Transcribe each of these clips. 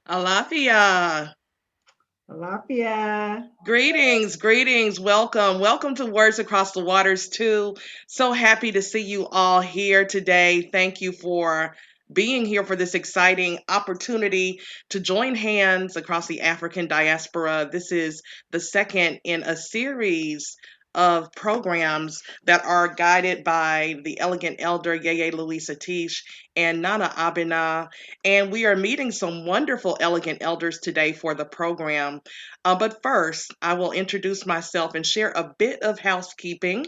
Alafia. Alafia. Greetings, greetings. Welcome. Welcome to Words Across the Waters, too. So happy to see you all here today. Thank you for being here for this exciting opportunity to join hands across the African diaspora. This is the second in a series of programs that are guided by the elegant elder Yeye Luisah Teish and Nana Abena. And we are meeting some wonderful elegant elders today for the program. But first, I will introduce myself and share a bit of housekeeping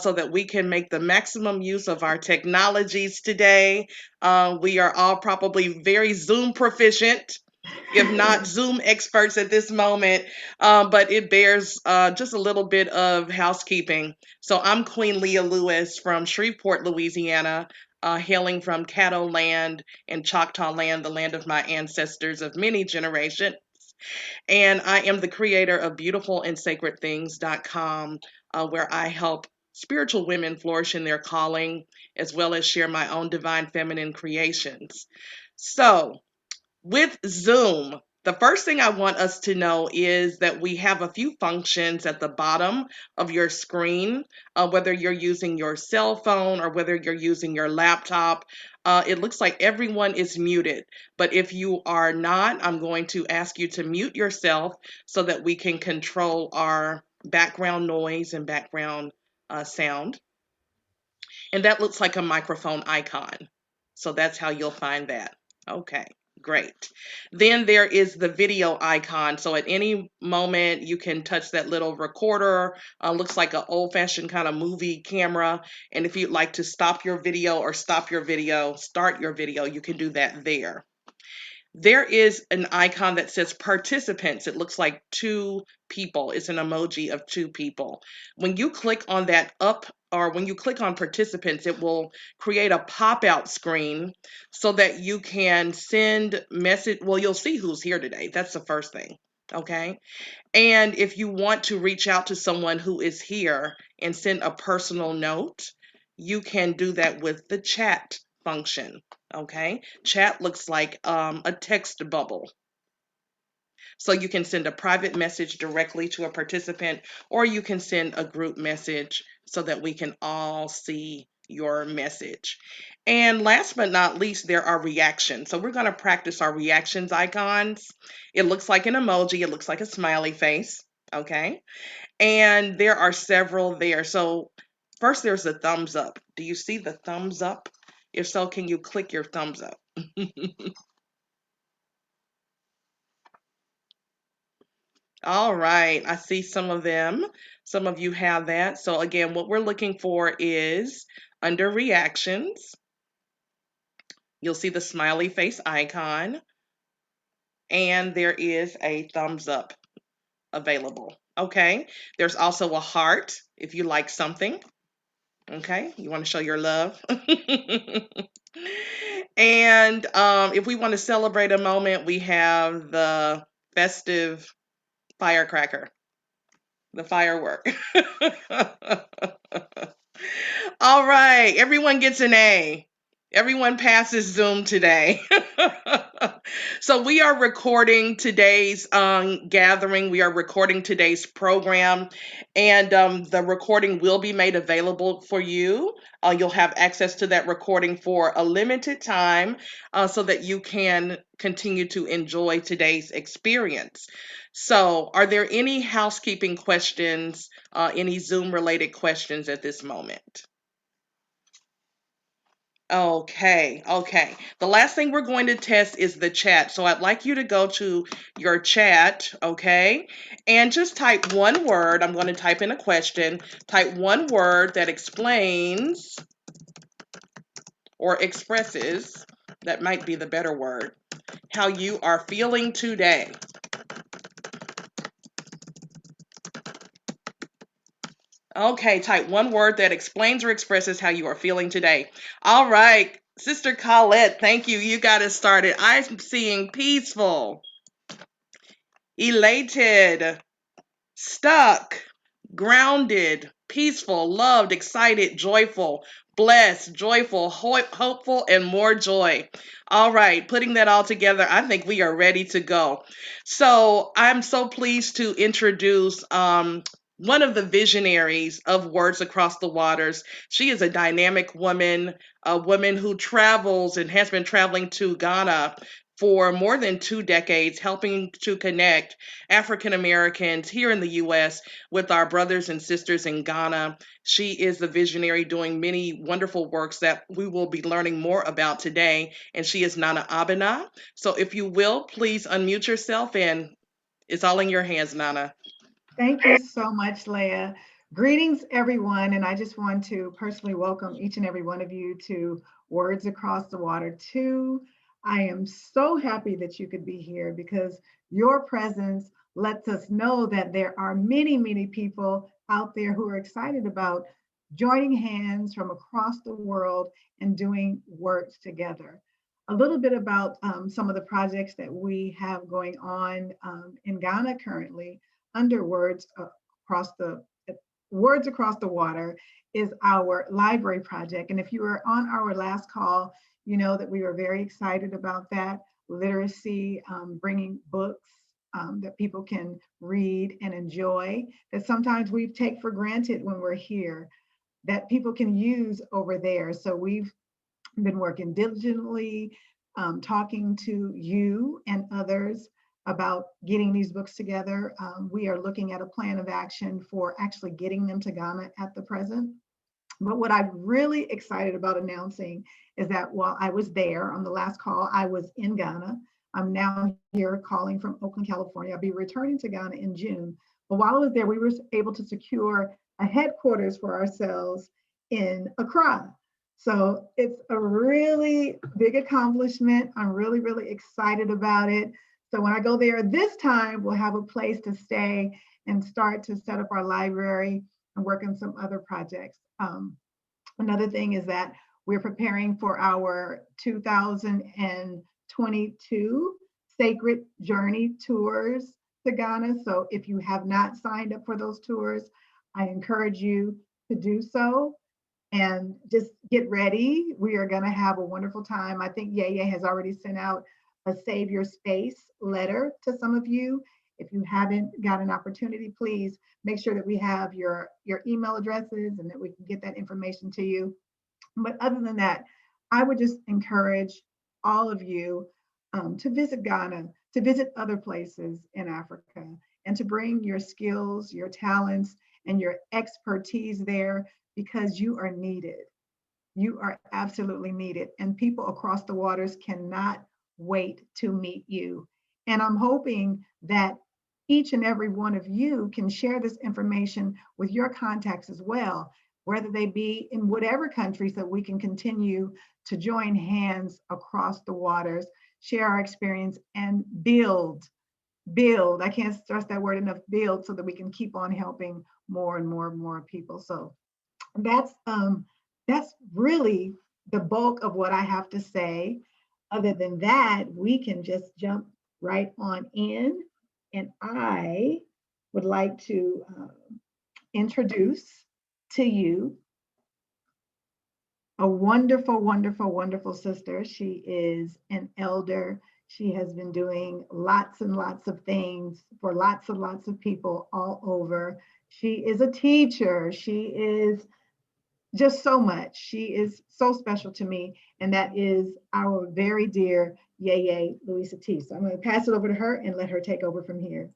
so that we can make the maximum use of our technologies today. We are all probably very Zoom proficient, if not Zoom experts at this moment, but it bears just a little bit of housekeeping. So I'm Queen Leia Lewis from Shreveport, Louisiana, hailing from Caddo land and Choctaw land, the land of my ancestors of many generations. And I am the creator of beautifulandsacredthings.com, where I help spiritual women flourish in their calling, as well as share my own divine feminine creations. So, with Zoom, the first thing I want us to know is that we have a few functions at the bottom of your screen, whether you're using your cell phone or whether you're using your laptop. It looks like everyone is muted, but if you are not, I'm going to ask you to mute yourself so that we can control our background noise and background sound. And that looks like a microphone icon. So that's how you'll find that. Okay. Great. Then there is the video icon. So at any moment, you can touch that little recorder. Looks like an old-fashioned kind of movie camera. And if you'd like to stop your video or stop your video, start your video, you can do that there. There is an icon that says participants. It looks like two people. It's an emoji of two people. When you click on that up, or when you click on participants, it will create a pop-out screen so that you can send message. Well, you'll see who's here today. That's the first thing. Okay. And if you want to reach out to someone who is here and send a personal note, you can do that with the chat function. Okay. Chat looks like a text bubble. So you can send a private message directly to a participant, or you can send a group message so that we can all see your message. And last but not least, there are reactions. So we're going to practice our reactions icons. It looks like an emoji, it looks like a smiley face. Okay. And there are several there. So first, there's the thumbs up. Do you see the thumbs up? If so, can you click your thumbs up? All right, I see some of them. Some of you have that. So again, what we're looking for is under reactions, you'll see the smiley face icon, and there is a thumbs up available. Okay, there's also a heart if you like something. Okay, you want to show your love. And if we want to celebrate a moment, we have the festive firecracker, the firework. All right, everyone gets an A. Everyone passes Zoom today. So we are recording today's gathering. We are recording today's program, and the recording will be made available for you. You'll have access to that recording for a limited time so that you can continue to enjoy today's experience. So, are there any housekeeping questions, any Zoom related questions at this moment? Okay, okay. The last thing we're going to test is the chat. So I'd like you to go to your chat, okay? And just type one word. I'm going to type in a question. Type one word that explains or expresses, that might be the better word, how you are feeling today. Okay, type one word that explains or expresses how you are feeling today. All right, Sister Colette, thank you. You got it started. I'm seeing peaceful, elated, stuck, grounded, peaceful, loved, excited, joyful, blessed, joyful, hopeful, and more joy. All right, putting that all together, I think we are ready to go. So I'm so pleased to introduce one of the visionaries of Words Across the Waters. She is a dynamic woman, a woman who travels and has been traveling to Ghana for more than 2 decades, helping to connect African Americans here in the U.S. with our brothers and sisters in Ghana. She is the visionary doing many wonderful works that we will be learning more about today. And she is Nana Abena. So if you will, please unmute yourself, and it's all in your hands, Nana. Thank you so much, Leia. Greetings, everyone. And I just want to personally welcome each and every one of you to Words Across the Water 2. I am so happy that you could be here because your presence lets us know that there are many, many people out there who are excited about joining hands from across the world and doing works together. A little bit about some of the projects that we have going on in Ghana currently under Words Across the Water is our library project. And if you were on our last call, you know that we were very excited about that literacy, bringing books that people can read and enjoy that sometimes we take for granted when we're here that people can use over there. So we've been working diligently, talking to you and others about getting these books together. We are looking at a plan of action for actually getting them to Ghana at the present. But what I'm really excited about announcing is that while I was there on the last call, I was in Ghana I'm now here calling from Oakland, California. I'll be returning to Ghana in June. But while I was there, we were able to secure a headquarters for ourselves in Accra. So it's a really big accomplishment. I'm really, really excited about it. So when I go there this time, we'll have a place to stay and start to set up our library and work on some other projects. Another thing is that we're preparing for our 2022 Sacred Journey tours to Ghana. So if you have not signed up for those tours, I encourage you to do so and just get ready. We are going to have a wonderful time. I think Yeye has already sent out a Save Your Space letter to some of you. If you haven't got an opportunity, please make sure that we have your email addresses and that we can get that information to you. But other than that, I would just encourage all of you to visit Ghana, to visit other places in Africa, and to bring your skills, your talents, and your expertise there because you are needed. You are absolutely needed. And people across the waters cannot wait to meet you. And I'm hoping that each and every one of you can share this information with your contacts as well, whether they be in whatever countries, that we can continue to join hands across the waters, share our experience, and build. I can't stress that word enough, build, so that we can keep on helping more and more and more people. So that's really the bulk of what I have to say. Other than that, we can just jump right on in. And I would like to introduce to you a wonderful, wonderful, wonderful sister. She is an elder. She has been doing lots and lots of things for lots and lots of people all over. She is a teacher. She is just so much. She is so special to me, and that is our very dear Yeye Luisah Teish. So I'm going to pass it over to her and let her take over from here.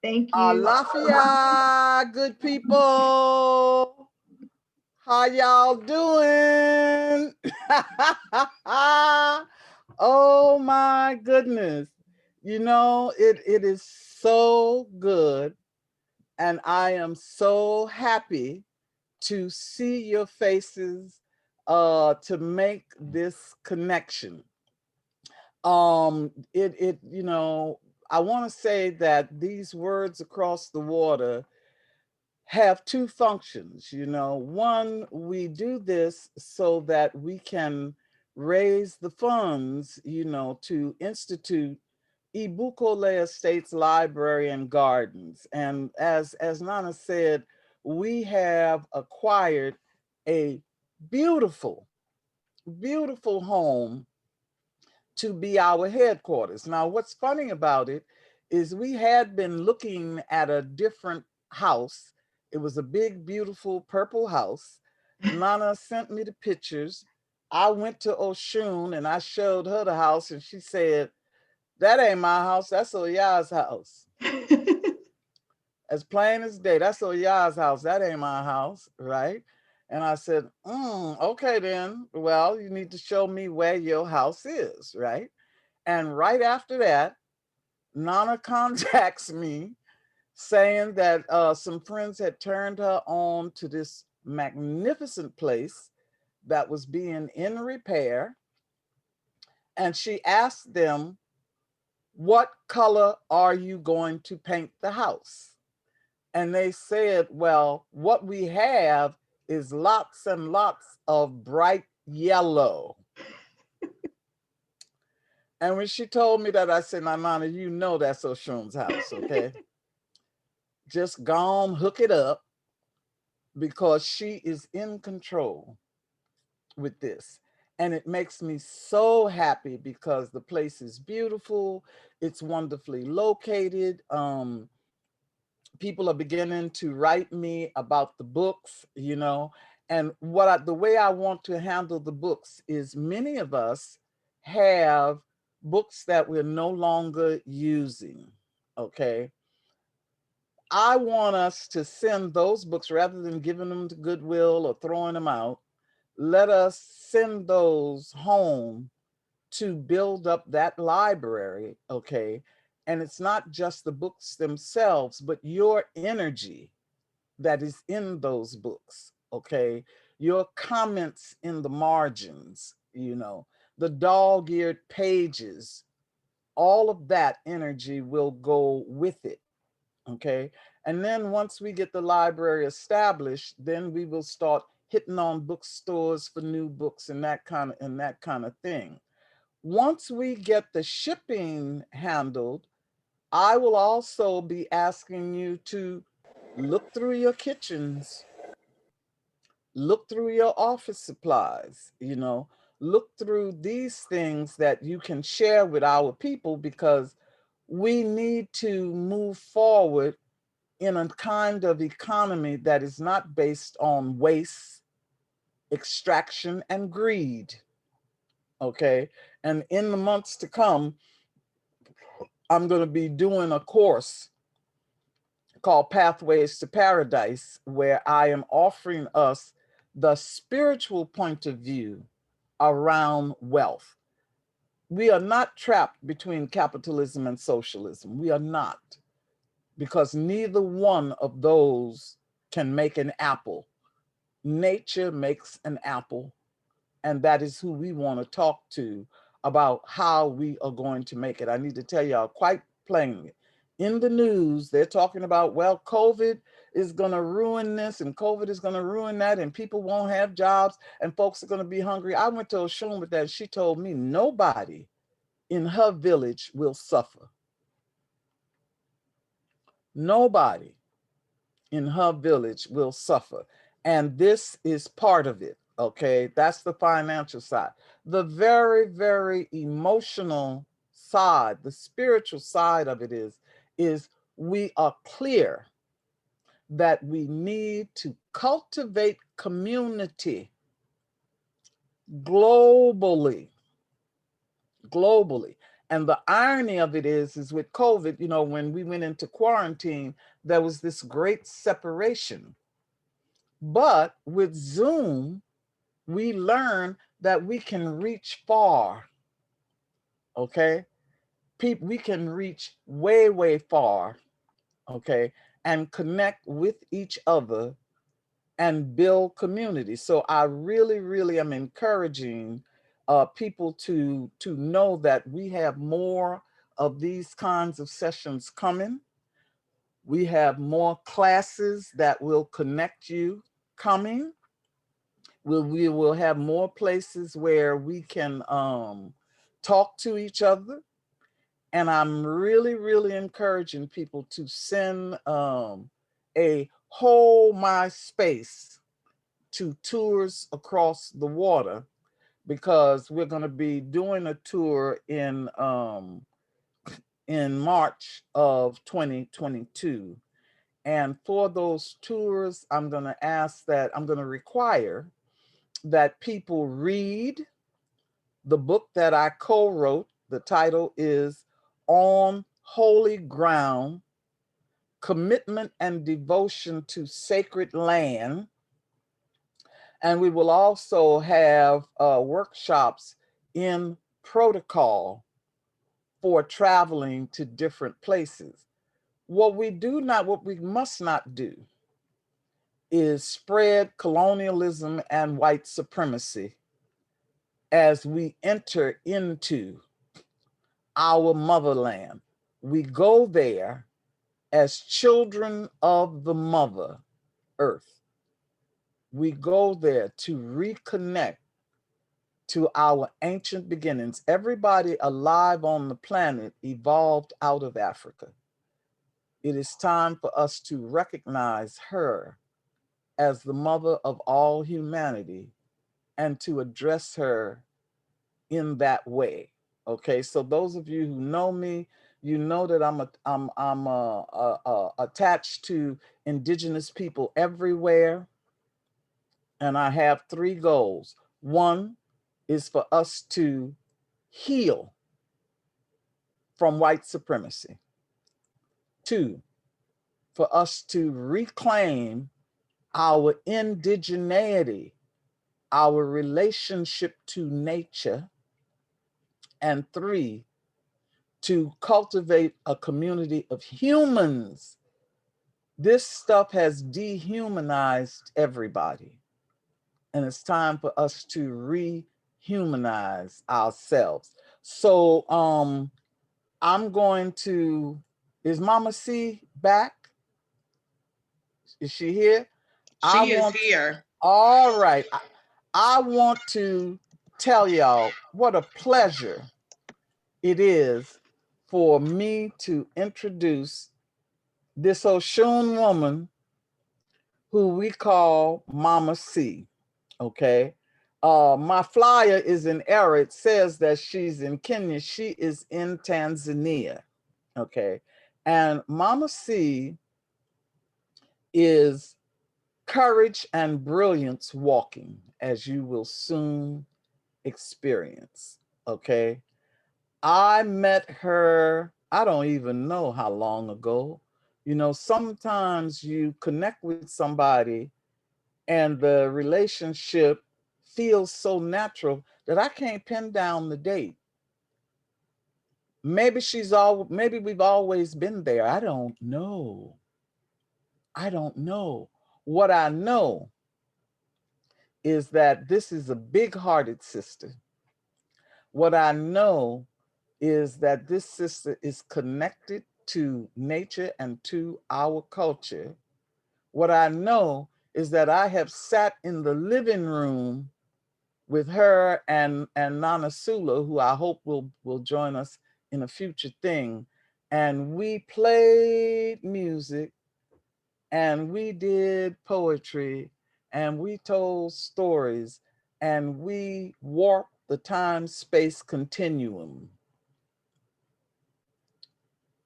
Thank you. Alafia, good people. How y'all doing? Oh my goodness. It is so good. And I am so happy to see your faces, to make this connection. I want to say that these words across the water have two functions. One, we do this so that we can raise the funds, to institute Ibukole Estates Library and Gardens. And as Nana said, we have acquired a beautiful, beautiful home to be our headquarters. Now, what's funny about it is we had been looking at a different house. It was a big, beautiful purple house. Nana sent me the pictures. I went to Oshun and I showed her the house, and she said, "That ain't my house. That's Oya's house." As plain as day, that's Oya's house. That ain't my house, right? And I said, okay, then. Well, you need to show me where your house is, right? And right after that, Nana contacts me saying that some friends had turned her on to this magnificent place that was being in repair. And she asked them, "What color are you going to paint the house?" And they said, "Well, what we have is lots and lots of bright yellow." And when she told me that, I said, "Now, Nana, you know that's Oshun's house, okay? Just go on, hook it up, because she is in control with this." And it makes me so happy because the place is beautiful. It's wonderfully located. People are beginning to write me about the books, and the way I want to handle the books is, many of us have books that we're no longer using. Okay. I want us to send those books, rather than giving them to Goodwill or throwing them out. Let us send those home to build up that library, okay? And it's not just the books themselves, but your energy that is in those books, okay? Your comments in the margins, you know, the dog-eared pages, all of that energy will go with it, okay? And then once we get the library established, then we will start hitting on bookstores for new books and that kind of thing. Once we get the shipping handled, I will also be asking you to look through your kitchens, look through your office supplies, you know, look through these things that you can share with our people, because we need to move forward in a kind of economy that is not based on waste, extraction, and greed. Okay. And in the months to come, I'm going to be doing a course called Pathways to Paradise, where I am offering us the spiritual point of view around wealth. We are not trapped between capitalism and socialism. We are not, because neither one of those can make an apple. Nature makes an apple, and that is who we want to talk to about how we are going to make it. I need to tell y'all quite plainly, in the news, they're talking about, well, COVID is going to ruin this and COVID is going to ruin that, and people won't have jobs and folks are going to be hungry. I went to Oshun with that. She told me nobody in her village will suffer. Nobody in her village will suffer. And this is part of it, okay? That's the financial side. The very, very emotional side, the spiritual side of it is we are clear that we need to cultivate community globally, globally. And the irony of it is with COVID, you know, when we went into quarantine, there was this great separation. But with Zoom, we learn that we can reach far, okay? We can reach way, way far, okay? And connect with each other and build community. So I really, really am encouraging people to know that we have more of these kinds of sessions coming. We have more classes that will connect you coming. We will have more places where we can talk to each other. And I'm really, really encouraging people to send a whole MySpace to Tours Across the Water, because we're going to be doing a tour in March of 2022. And for those tours, I'm going to require that people read the book that I co-wrote. The title is On Holy Ground: Commitment and Devotion to Sacred Land. And we will also have workshops in protocol for traveling to different places. What we must not do is spread colonialism and white supremacy as we enter into our motherland. We go there as children of the Mother Earth. We go there to reconnect to our ancient beginnings. Everybody alive on the planet evolved out of Africa. It is time for us to recognize her as the mother of all humanity and to address her in that way. Okay, so those of you who know me, you know that I'm attached to Indigenous people everywhere, and I have 3 goals. One is for us to heal from white supremacy. 2, for us to reclaim our indigeneity, our relationship to nature. And 3, to cultivate a community of humans. This stuff has dehumanized everybody. And it's time for us to rehumanize ourselves. So I'm going to, is Mama C back? Is she here? I She is want, here. all right. I want to tell y'all what a pleasure it is for me to introduce this Oshun woman who we call Mama C. Okay. My flyer is in error. It says that she's in Kenya. She is in Tanzania. Okay. And Mama C is courage and brilliance walking, as you will soon experience. Okay. I met her, I don't even know how long ago. You know, sometimes you connect with somebody and the relationship feels so natural that I can't pin down the date. Maybe we've always been there. I don't know. I don't know. What I know is that this is a big-hearted sister. What I know is that this sister is connected to nature and to our culture. What I know is that I have sat in the living room with her and Nana Sula, who I hope will join us in a future thing. And we played music and we did poetry and we told stories and we warped the time-space continuum.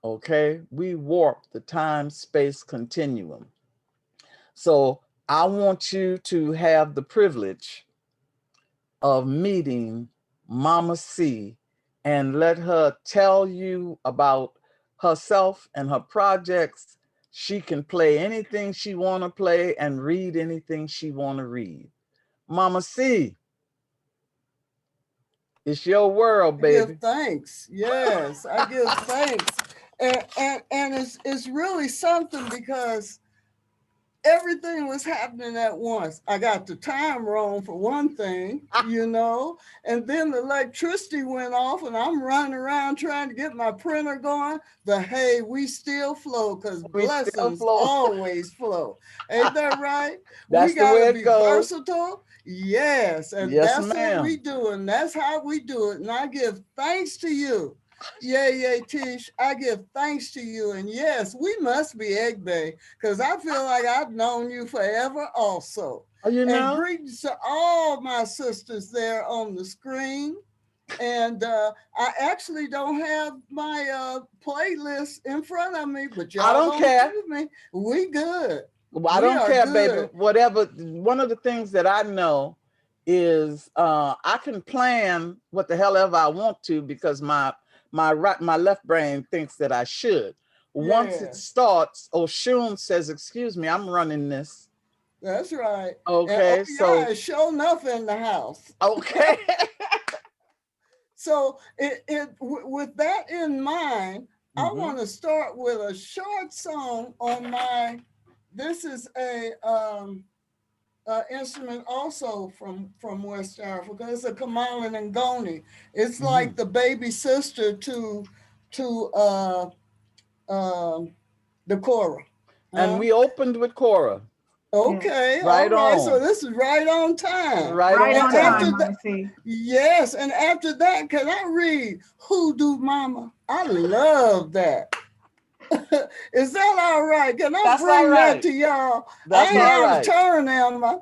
Okay, we warped the time-space continuum. So I want you to have the privilege of meeting Mama C and let her tell you about herself and her projects. She can play anything she want to play and read anything she want to read. Mama C, it's your world, I give baby. thanks. Yes, I give thanks. And it's really something because everything was happening at once. I got the time wrong for one thing, and then the electricity went off and I'm running around trying to get my printer going. But hey, we still flow because We still blessings flow. always flow. Ain't that right? That's We the way got to it be goes. versatile. Yes, and Yes, that's what ma'am. we do, and that's how we do it. And I give thanks to you. Yeye Teish, I give thanks to you. And yes, we must be Egg Bay because I feel like I've known you forever also. You And know? greetings to all my sisters there on the screen. And I actually don't have my playlist in front of me, but I y'all don't don't care. excuse me. We good. Well, I We don't are care, baby. good. Whatever. One of the things that I know is I can plan what the hell ever I want to because my left brain thinks that I should. Once it Yeah, starts, Oshun says, "Excuse me, I'm running this." that's right. And oh Okay, yeah, so it's sure enough in the house. okay. So with that in mind, I Mhm. want to start with a short song on my. This is a instrument also from West Africa. It's a Kamalan and Ngoni. It's like the baby sister to the kora. And Huh? we opened with Cora. Yes. Okay, all Right right. So on. this is right on time. Right Right on And on time, after time. that, Mama C. yes, and after that, can I read Hoodoo Mama? I love that. Is that all right? Can I That's all bring that right. to y'all? I That's ain't all out of right. turn, am I?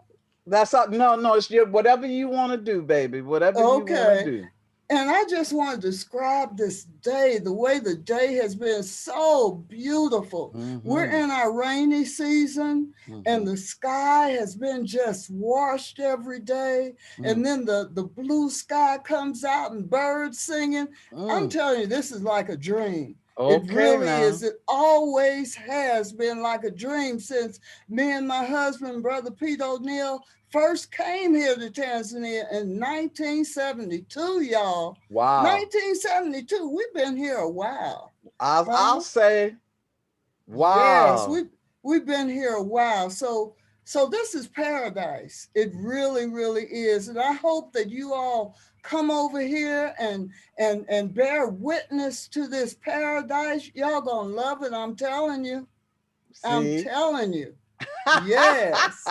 That's all. No, no, it's your whatever you want to do, baby. Whatever you want to Okay. do. And I just want to describe this day, the way the day has been so beautiful. We're Mm-hmm. in our rainy season and Mm-hmm. the sky has been just washed every day. Mm. And then the blue sky comes out and birds singing. I'm Mm. telling you, this is like a dream. It Okay, really now. is. It always has been like a dream since me and my husband, Brother Pete O'Neill, first came here to Tanzania in 1972, y'all. Wow. 1972. We've been here a while. I'll Huh? say, Yes, wow. we've been here a while. So this is paradise. It really, really is. And I hope that you all come over here and bear witness to this paradise. Y'all gonna love it. I'm telling you. I'm See? telling you. Yes.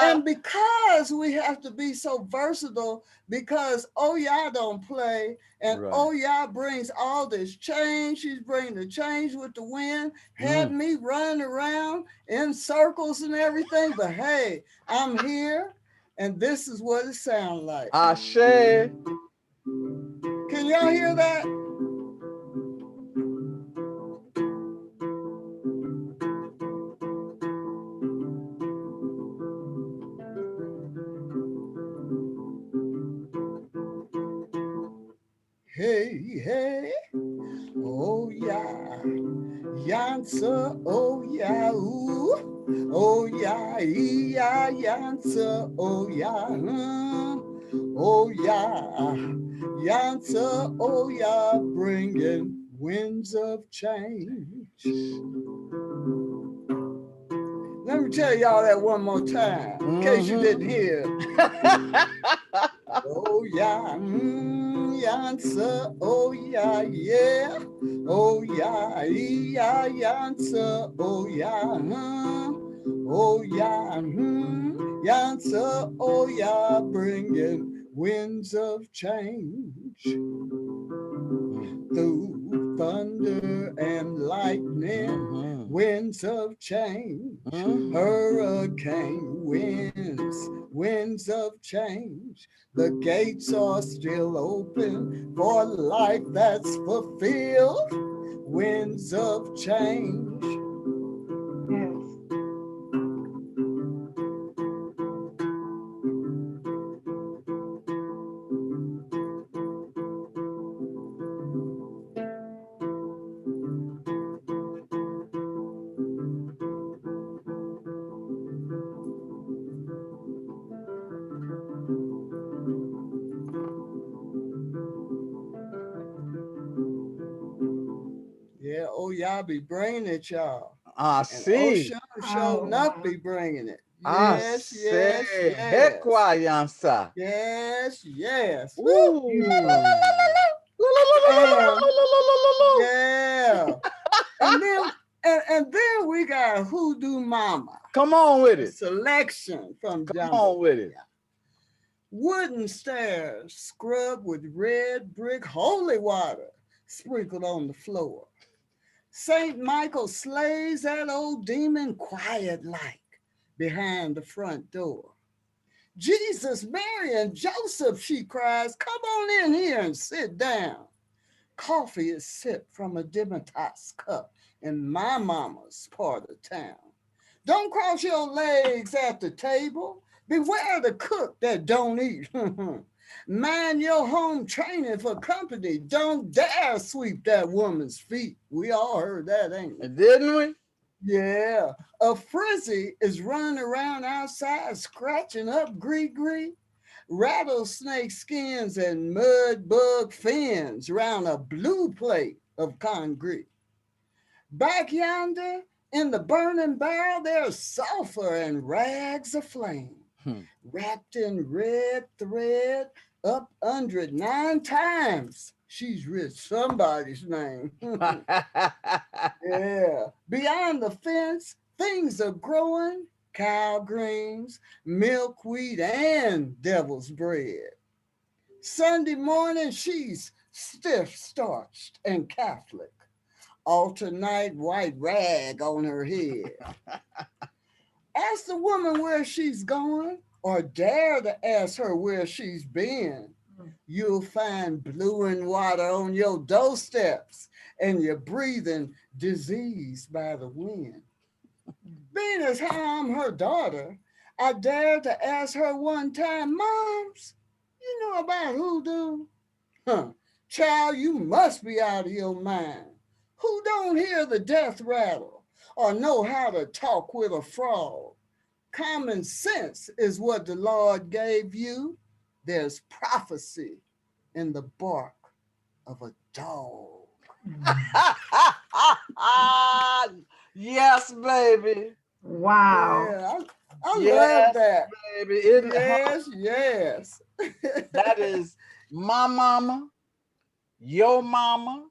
And because we have to be so versatile, because oh yeah don't play, and Right. oh yeah brings all this change. She's bringing the change with the wind, had Mm. me running around in circles and everything. But hey, I'm here, and this is what it sounds like. Ashe. Can y'all hear that? Hey, hey, oh yeah. Yansa, oh yeah, ooh, oh yeah, yeah, yansa, oh yeah, oh yeah, yansa, oh yeah, bringing winds of change. Let me tell y'all that one more time, in case you didn't hear. Oh yeah, yansa, oh yeah, yeah. Oh yeah, yeah, yansa, oh yeah, oh yeah, yansa, oh yeah, bringing winds of change through thunder and lightning, winds of change, hurricane winds, winds of change. The gates are still open for life that's fulfilled, winds of change. Yes. Yeah, oh y'all be bringing it, y'all. I And see. Ocean Oh, showing up wow. be bringing it. I Yes, say. yes, yes. Hekwa yansa. Yes, yes. Woo! Ooh. Beautiful. And yeah. And then we got Hoodoo Mama, Come on with a it. selection from Come on with it. Jambalaya. Wooden stairs scrubbed with red brick holy water sprinkled on the floor. St. Michael slays that old demon quiet like behind the front door. Jesus, Mary, and Joseph, she cries, come on in here and sit down. Coffee is sipped from a Demitas cup in my mama's part of town. Don't cross your legs at the table. Beware the cook that don't eat. Mind your home training for company. Don't dare sweep that woman's feet. We all heard that, ain't we? Didn't we? Yeah. A frizzy is running around outside scratching up gree-gree. Rattlesnake skins and mud bug fins round a blue plate of concrete. Back yonder in the burning barrel, there's sulfur and rags of flame, wrapped in red thread, up under it 9 times. She's writ somebody's name. Yeah. Beyond the fence, things are growing, cow greens, milkweed, and devil's bread. Sunday morning, she's stiff starched and Catholic, alternate white rag on her head. Ask the woman where she's going, or dare to ask her where she's been. You'll find bluing water on your doorsteps, and you're breathing disease by the wind. Being as how I'm her daughter, I dared to ask her one time, Moms, you know about hoodoo? Huh, child, you must be out of your mind. Who don't hear the death rattle or know how to talk with a frog? Common sense is what the Lord gave you. There's prophecy in the bark of a dog. Yes, baby. Wow. Yeah, I love Yes, that. baby. Yes, yes. That is my mama, your mama,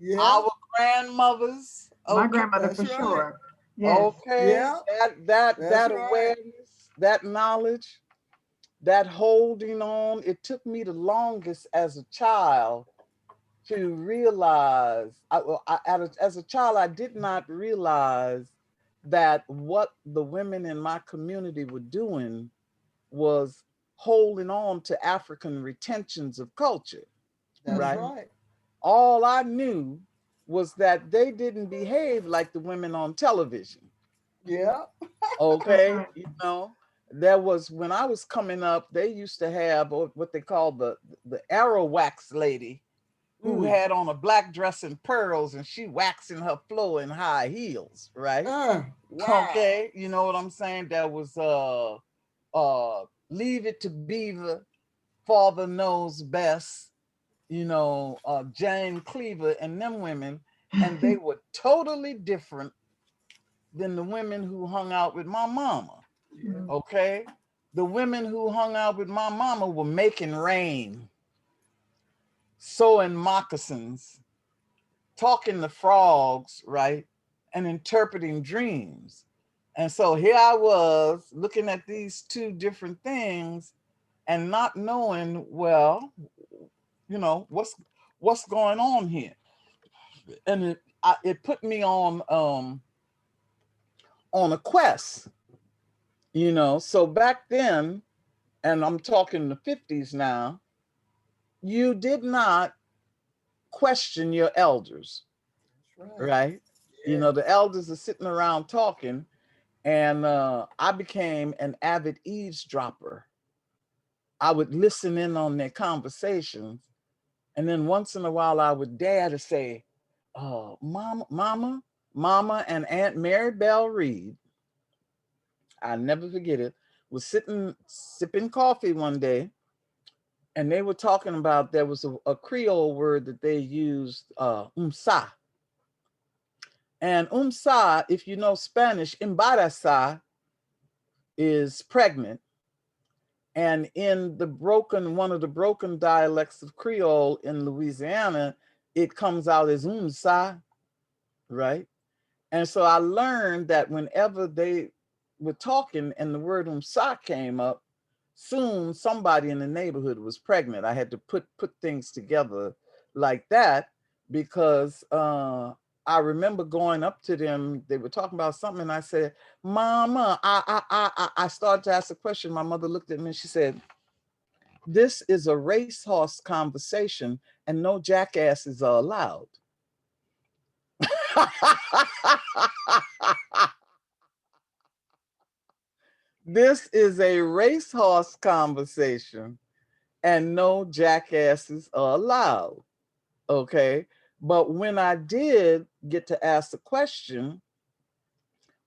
Yeah, our grandmothers. My Okay. grandmother that's for right. sure. Yes. Okay. Yeah, that's That right. awareness, that knowledge, that holding on. It took me the longest as a child to realize. As a child, I did not realize that what the women in my community were doing was holding on to African retentions of culture, That's right? Mhm. right. All I knew was that they didn't behave like the women on television. Yeah. That's Okay, right. there was when I was coming up, they used to have what they call the arrow wax lady who Mm. had on a black dress and pearls, and she waxing her floor in high heels, right? Wow. Okay, you know what I'm saying? There was Leave It to Beaver, Father Knows Best, Jane Cleaver and them women, and they were totally different than the women who hung out with my mama. Yeah. Okay, the women who hung out with my mama were making rain, sewing moccasins, talking to frogs, right, and interpreting dreams. And so here I was looking at these two different things and not knowing, well, what's going on here. And it put me on a quest, so back then, and I'm talking the 50s now, you did not question your elders, That's right. right? Yeah. The elders are sitting around talking, and I became an avid eavesdropper. I would listen in on their conversations, and then once in a while I would dare to say, Mama and Aunt Mary Bell Reed, I never forget it, was sitting sipping coffee one day, and they were talking about there was a Creole word that they used, umsa. And umsa, if you know Spanish, embarazada is pregnant. And in one of the broken dialects of Creole in Louisiana, it comes out as umsa, right? And so I learned that whenever they were talking and the word umsa came up, soon somebody in the neighborhood was pregnant. I had to put things together like that because I remember going up to them. They were talking about something, and I said, "Mama," I started to ask a question. My mother looked at me and she said, "This is a racehorse conversation, and no jackasses are allowed." This is a racehorse conversation, and no jackasses are allowed. Okay. But when I did get to ask the question,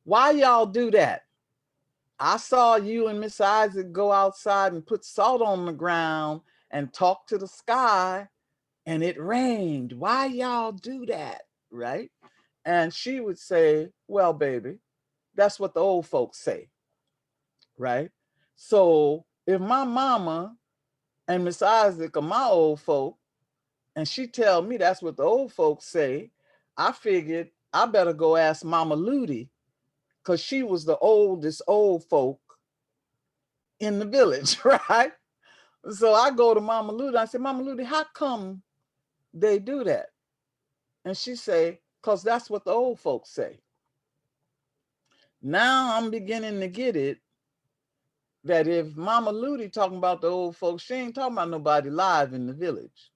why y'all do that? I saw you and Miss Isaac go outside and put salt on the ground and talk to the sky, and it rained. Why y'all do that? Right. And she would say, well, baby, that's what the old folks say. Right. So if my mama and Miss Isaac are my old folk, and she tell me that's what the old folks say, I figured I better go ask Mama Ludi, because she was the oldest old folk in the village, right? So I go to Mama Ludi. I say, Mama Ludi, how come they do that? And she say, because that's what the old folks say. Now I'm beginning to get it, that if Mama Ludi talking about the old folks, she ain't talking about nobody live in the village.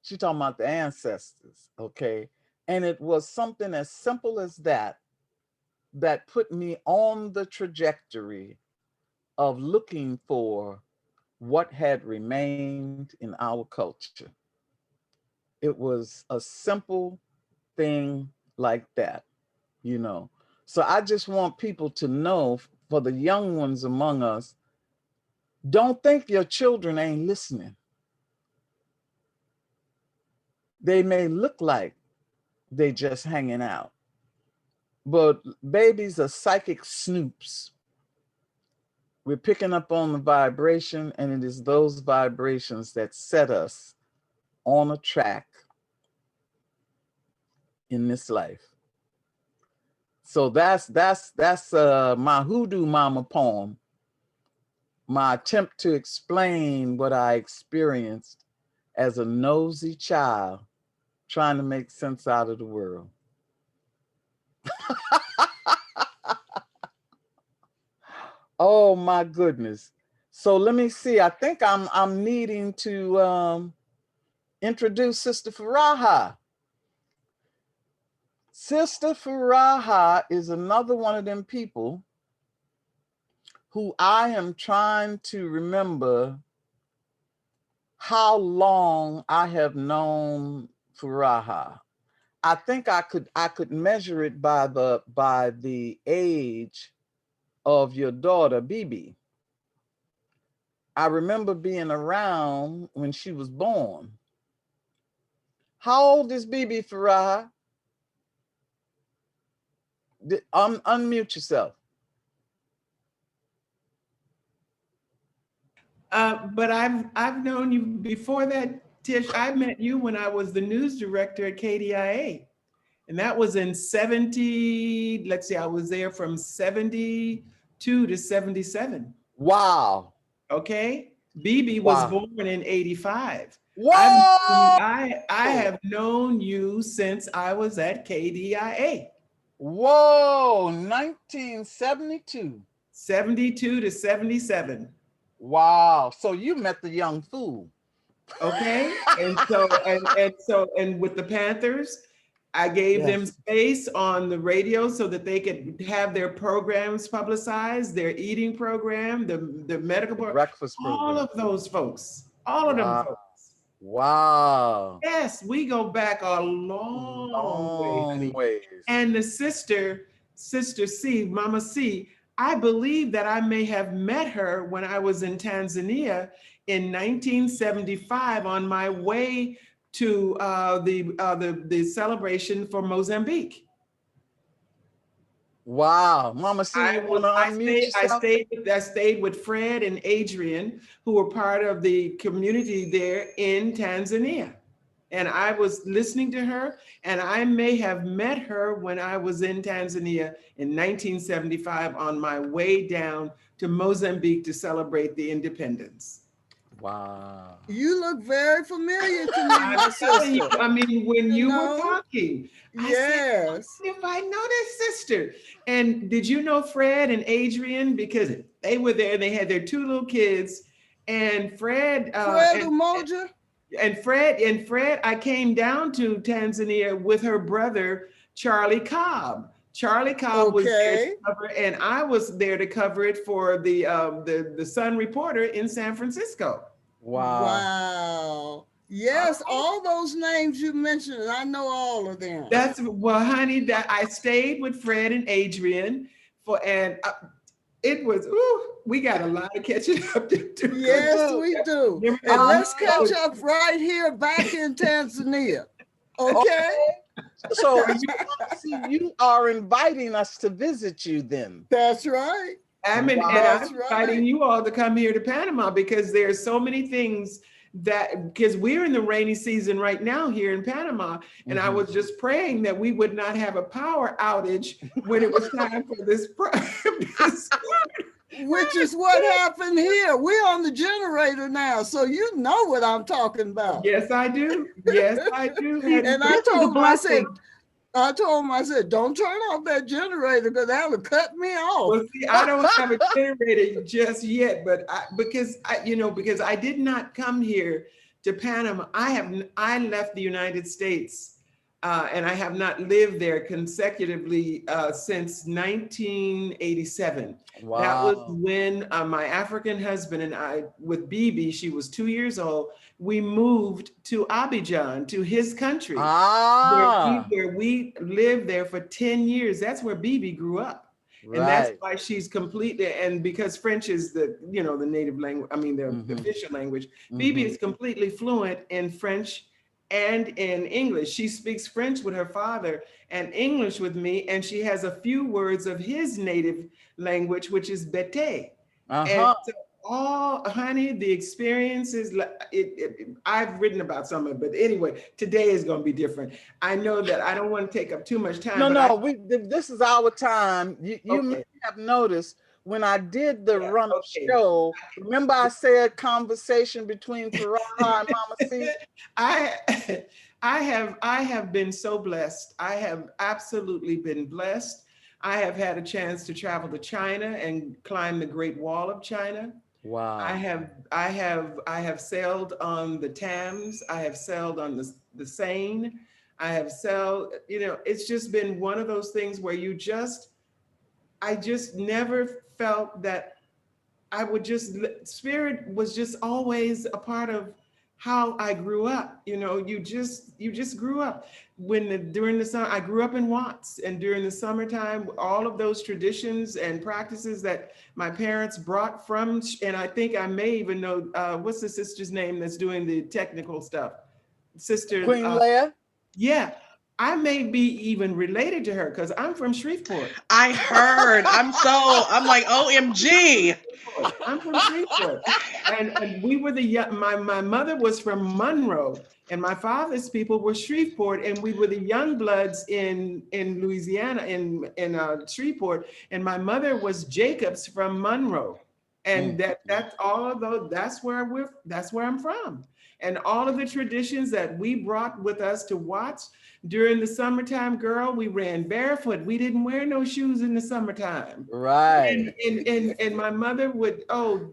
She talking about the ancestors, okay? And it was something as simple as that put me on the trajectory of looking for what had remained in our culture. It was a simple anything like that, you know. So I just want people to know, for the young ones among us, don't think your children ain't listening. They may look like they just hanging out, but babies are psychic snoops. We're picking up on the vibration, and it is those vibrations that set us on a track in this life. So that's my hoodoo mama poem, my attempt to explain what I experienced as a nosy child trying to make sense out of the world. Oh my goodness. So let me see. I think I'm needing to introduce Sister Furaha. Sister Furaha is another one of them people who I am trying to remember how long I have known Furaha. I think I could measure it by the age of your daughter, Bibi. I remember being around when she was born. How old is Bibi, Furaha? Unmute yourself. But I've known you before that, Tish. I met you when I was the news director at KDIA. And that was in 70, let's see, I was there from 72 to 77. Wow. Okay. Bibi was born in 85. Whoa! I have known you since I was at KDIA. Whoa, 1972. 72 to 77. Wow. So you met the young fool. Okay. And with the Panthers, I gave them space on the radio so that they could have their programs publicized, their eating program, the medical program, breakfast program. all of those folks, all of them folks. Wow. Yes, we go back a long way. And the Sister C, Mama C, I believe that I may have met her when I was in Tanzania in 1975 on my way to the celebration for Mozambique. Wow, Mama C, I stayed with Fred and Adrian, who were part of the community there in Tanzania. And I was listening to her, and I may have met her when I was in Tanzania in 1975 on my way down to Mozambique to celebrate the independence. Wow. You look very familiar to me, my sister. I mean, when you were talking, I yes. said, if I know this sister. And did you know Fred and Adrian? Because they were there and they had their two little kids. And Fred Umoja? And Fred, I came down to Tanzania with her brother, Charlie Cobb. Charlie Cobb was there to cover, and I was there to cover it for the Sun Reporter in San Francisco. Wow. Wow. Yes, all those names you mentioned, I know all of them. Well, honey, that I stayed with Fred and Adrian it was, we got a lot of catching up to do. Yes, we do. And let's catch up right here back in Tanzania. Okay? So you are inviting us to visit you then. That's right. I'm inviting you all to come here to Panama because there's so many things because we're in the rainy season right now here in Panama. And I was just praying that we would not have a power outage when it was time for this. Which is what happened here. We're on the generator now, so you know what I'm talking about. Yes, I do. Yes, I do. And I told him, I said, don't turn off that generator because that'll cut me off. Well, see, I don't have a generator just yet, but because I did not come here to Panama. I left the United States And I have not lived there consecutively since 1987. Wow. That was when my African husband and I, with Bibi, she was 2 years old, we moved to Abidjan, to his country, where we lived there for 10 years. That's where Bibi grew up. And that's why she's completely, and because French is the, you know, the native language, I mean, the official language, Bibi is completely fluent in French and in English. She speaks French with her father and English with me, and she has a few words of his native language, which is Bete. And so honey, the experiences, I've written about some of it, but anyway, today is going to be different. I know that I don't want to take up too much time. This is our time. You may have noticed when I did the run-up show, remember I said conversation between Furaha and Mama C? I have been so blessed. I have absolutely been blessed. I have had a chance to travel to China and climb the Great Wall of China. Wow. I have sailed on the Thames. I have sailed on the Seine. I have sailed, you know, it's just been one of those things where I just never felt that spirit was just always a part of how I grew up. You know, you just grew up. During the summer, I grew up in Watts, and during the summertime, all of those traditions and practices that my parents brought from, and I think I may even know, what's the sister's name that's doing the technical stuff? Sister Queen Leia? Yeah, I may be even related to her because I'm from Shreveport. I heard. I'm like, OMG. I'm from Shreveport. And we were my mother was from Monroe, and my father's people were Shreveport, and we were the Youngbloods in Louisiana, in Shreveport, and my mother was Jacobs from Monroe. And that's where I'm from. And all of the traditions that we brought with us to Watts during the summertime, girl, we ran barefoot. We didn't wear no shoes in the summertime. Right. And my mother would, all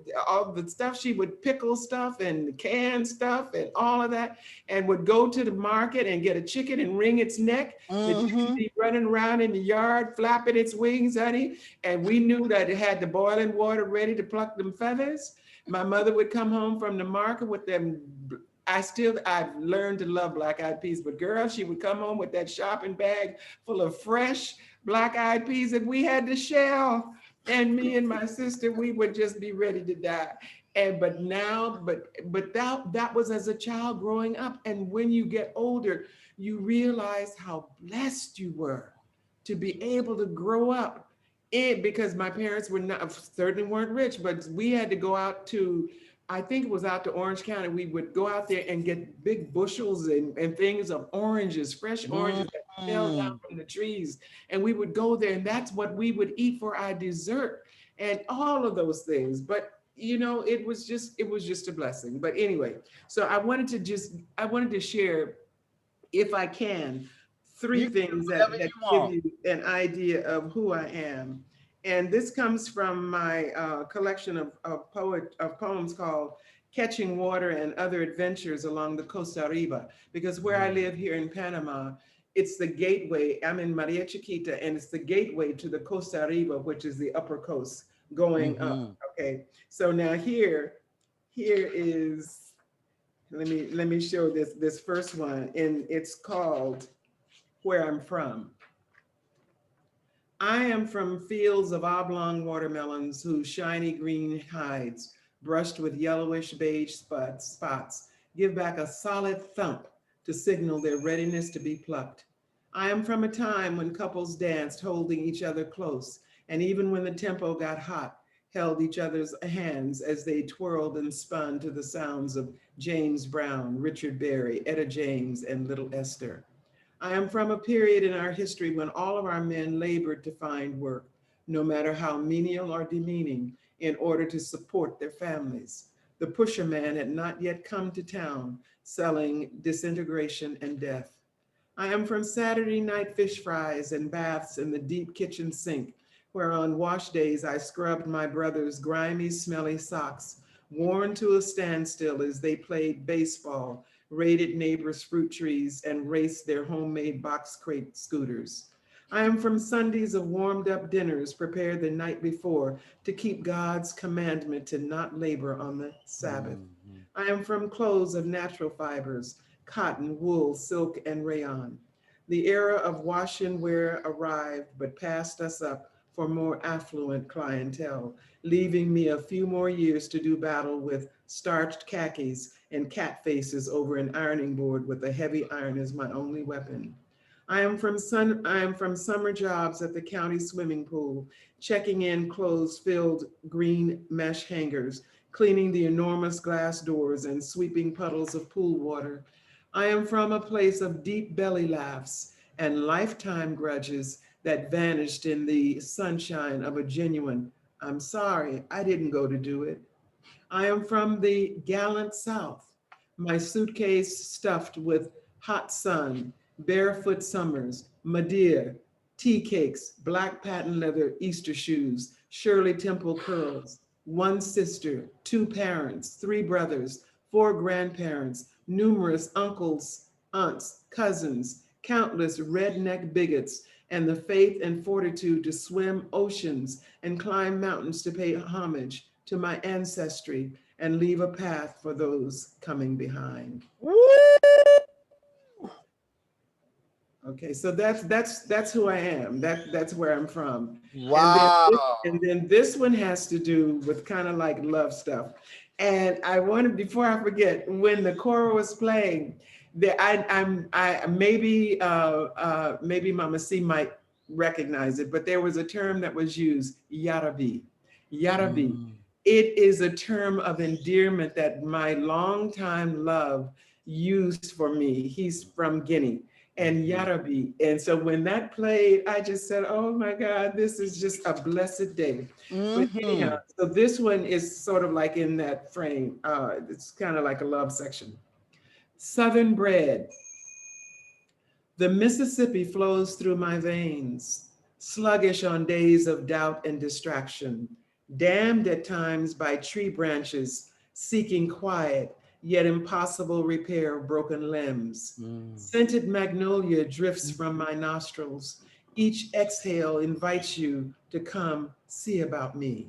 the stuff, she would pickle stuff and can stuff and all of that, and would go to the market and get a chicken and wring its neck. The chicken would be running around in the yard, flapping its wings, honey. And we knew that it had the boiling water ready to pluck them feathers. My mother would come home from the market with them. I've learned to love black-eyed peas, but girl, she would come home with that shopping bag full of fresh black-eyed peas that we had to shell. And me and my sister, we would just be ready to die. But that was as a child growing up. And when you get older, you realize how blessed you were to be able to grow up. Because my parents certainly weren't rich, but we had to go out to, I think it was out to Orange County. We would go out there and get big bushels and things of oranges, fresh oranges that fell down from the trees. And we would go there, and that's what we would eat for our dessert and all of those things. But you know, it was just a blessing. But anyway, so I wanted to share, if I can, three things that give you an idea of who I am. And this comes from my collection of poems called Catching Water and Other Adventures Along the Costa Riba. Because where I live here in Panama, it's the gateway. I'm in Maria Chiquita, and it's the gateway to the Costa Riba, which is the upper coast going up. Okay, so now here is, let me show this first one, and it's called Where I'm From. I am from fields of oblong watermelons whose shiny green hides, brushed with yellowish beige spots, give back a solid thump to signal their readiness to be plucked. I am from a time when couples danced holding each other close, and even when the tempo got hot, held each other's hands as they twirled and spun to the sounds of James Brown, Richard Berry, Etta James, and Little Esther. I am from a period in our history when all of our men labored to find work, no matter how menial or demeaning, in order to support their families. The pusher man had not yet come to town, selling disintegration and death. I am from Saturday night fish fries and baths in the deep kitchen sink, where on wash days I scrubbed my brother's grimy, smelly socks, worn to a standstill as they played baseball, raided neighbors' fruit trees, and raced their homemade box crate scooters. I am from Sundays of warmed up dinners prepared the night before to keep God's commandment to not labor on the Sabbath. I am from clothes of natural fibers, cotton, wool, silk, and rayon. The era of wash and wear arrived, but passed us up for more affluent clientele, leaving me a few more years to do battle with starched khakis and cat faces over an ironing board with a heavy iron as my only weapon. I am from summer jobs at the county swimming pool, checking in clothes-filled green mesh hangers, cleaning the enormous glass doors and sweeping puddles of pool water. I am from a place of deep belly laughs and lifetime grudges that vanished in the sunshine of a genuine, I'm sorry, I didn't go to do it. I am from the gallant South, my suitcase stuffed with hot sun, barefoot summers, Madeira, tea cakes, black patent leather Easter shoes, Shirley Temple curls, one sister, two parents, three brothers, four grandparents, numerous uncles, aunts, cousins, countless redneck bigots, and the faith and fortitude to swim oceans and climb mountains to pay homage to my ancestry and leave a path for those coming behind. Okay, so that's who I am. That's where I'm from. Wow. And then this one has to do with kind of like love stuff. And I wanted, before I forget, when the choir was playing, maybe Mama C might recognize it, but there was a term that was used, yarabi. Yarabi. It is a term of endearment that my longtime love used for me. He's from Guinea, and Yarabi. And so when that played, I just said, oh my God, this is just a blessed day. But anyhow, so this one is sort of like in that frame. It's kind of like a love section. Southern bread. The Mississippi flows through my veins, sluggish on days of doubt and distraction, dammed at times by tree branches, seeking quiet, yet impossible repair of broken limbs. Scented magnolia drifts from my nostrils. Each exhale invites you to come see about me.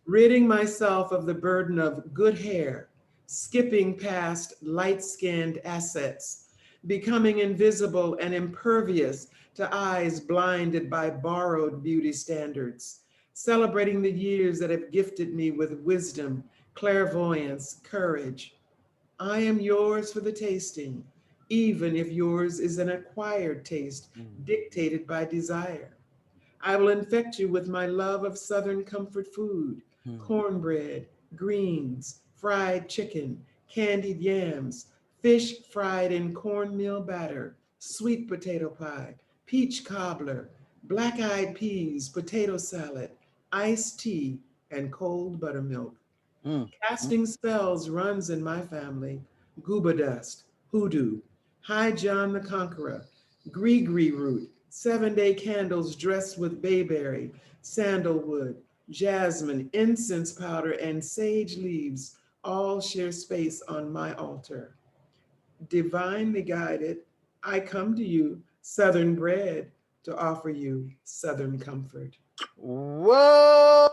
Ridding myself of the burden of good hair, skipping past light-skinned assets, becoming invisible and impervious to eyes blinded by borrowed beauty standards, celebrating the years that have gifted me with wisdom, clairvoyance, courage. I am yours for the tasting, even if yours is an acquired taste dictated by desire. I will infect you with my love of Southern comfort food, cornbread, greens, fried chicken, candied yams, fish fried in cornmeal batter, sweet potato pie, peach cobbler, black-eyed peas, potato salad, iced tea, and cold buttermilk. Casting spells runs in my family. Gooba dust, hoodoo, High John the Conqueror, gree root, 7-day candles dressed with bayberry, sandalwood, jasmine, incense powder, and sage leaves all share space on my altar. Divinely guided, I come to you, Southern bread, to offer you Southern comfort. Whoa.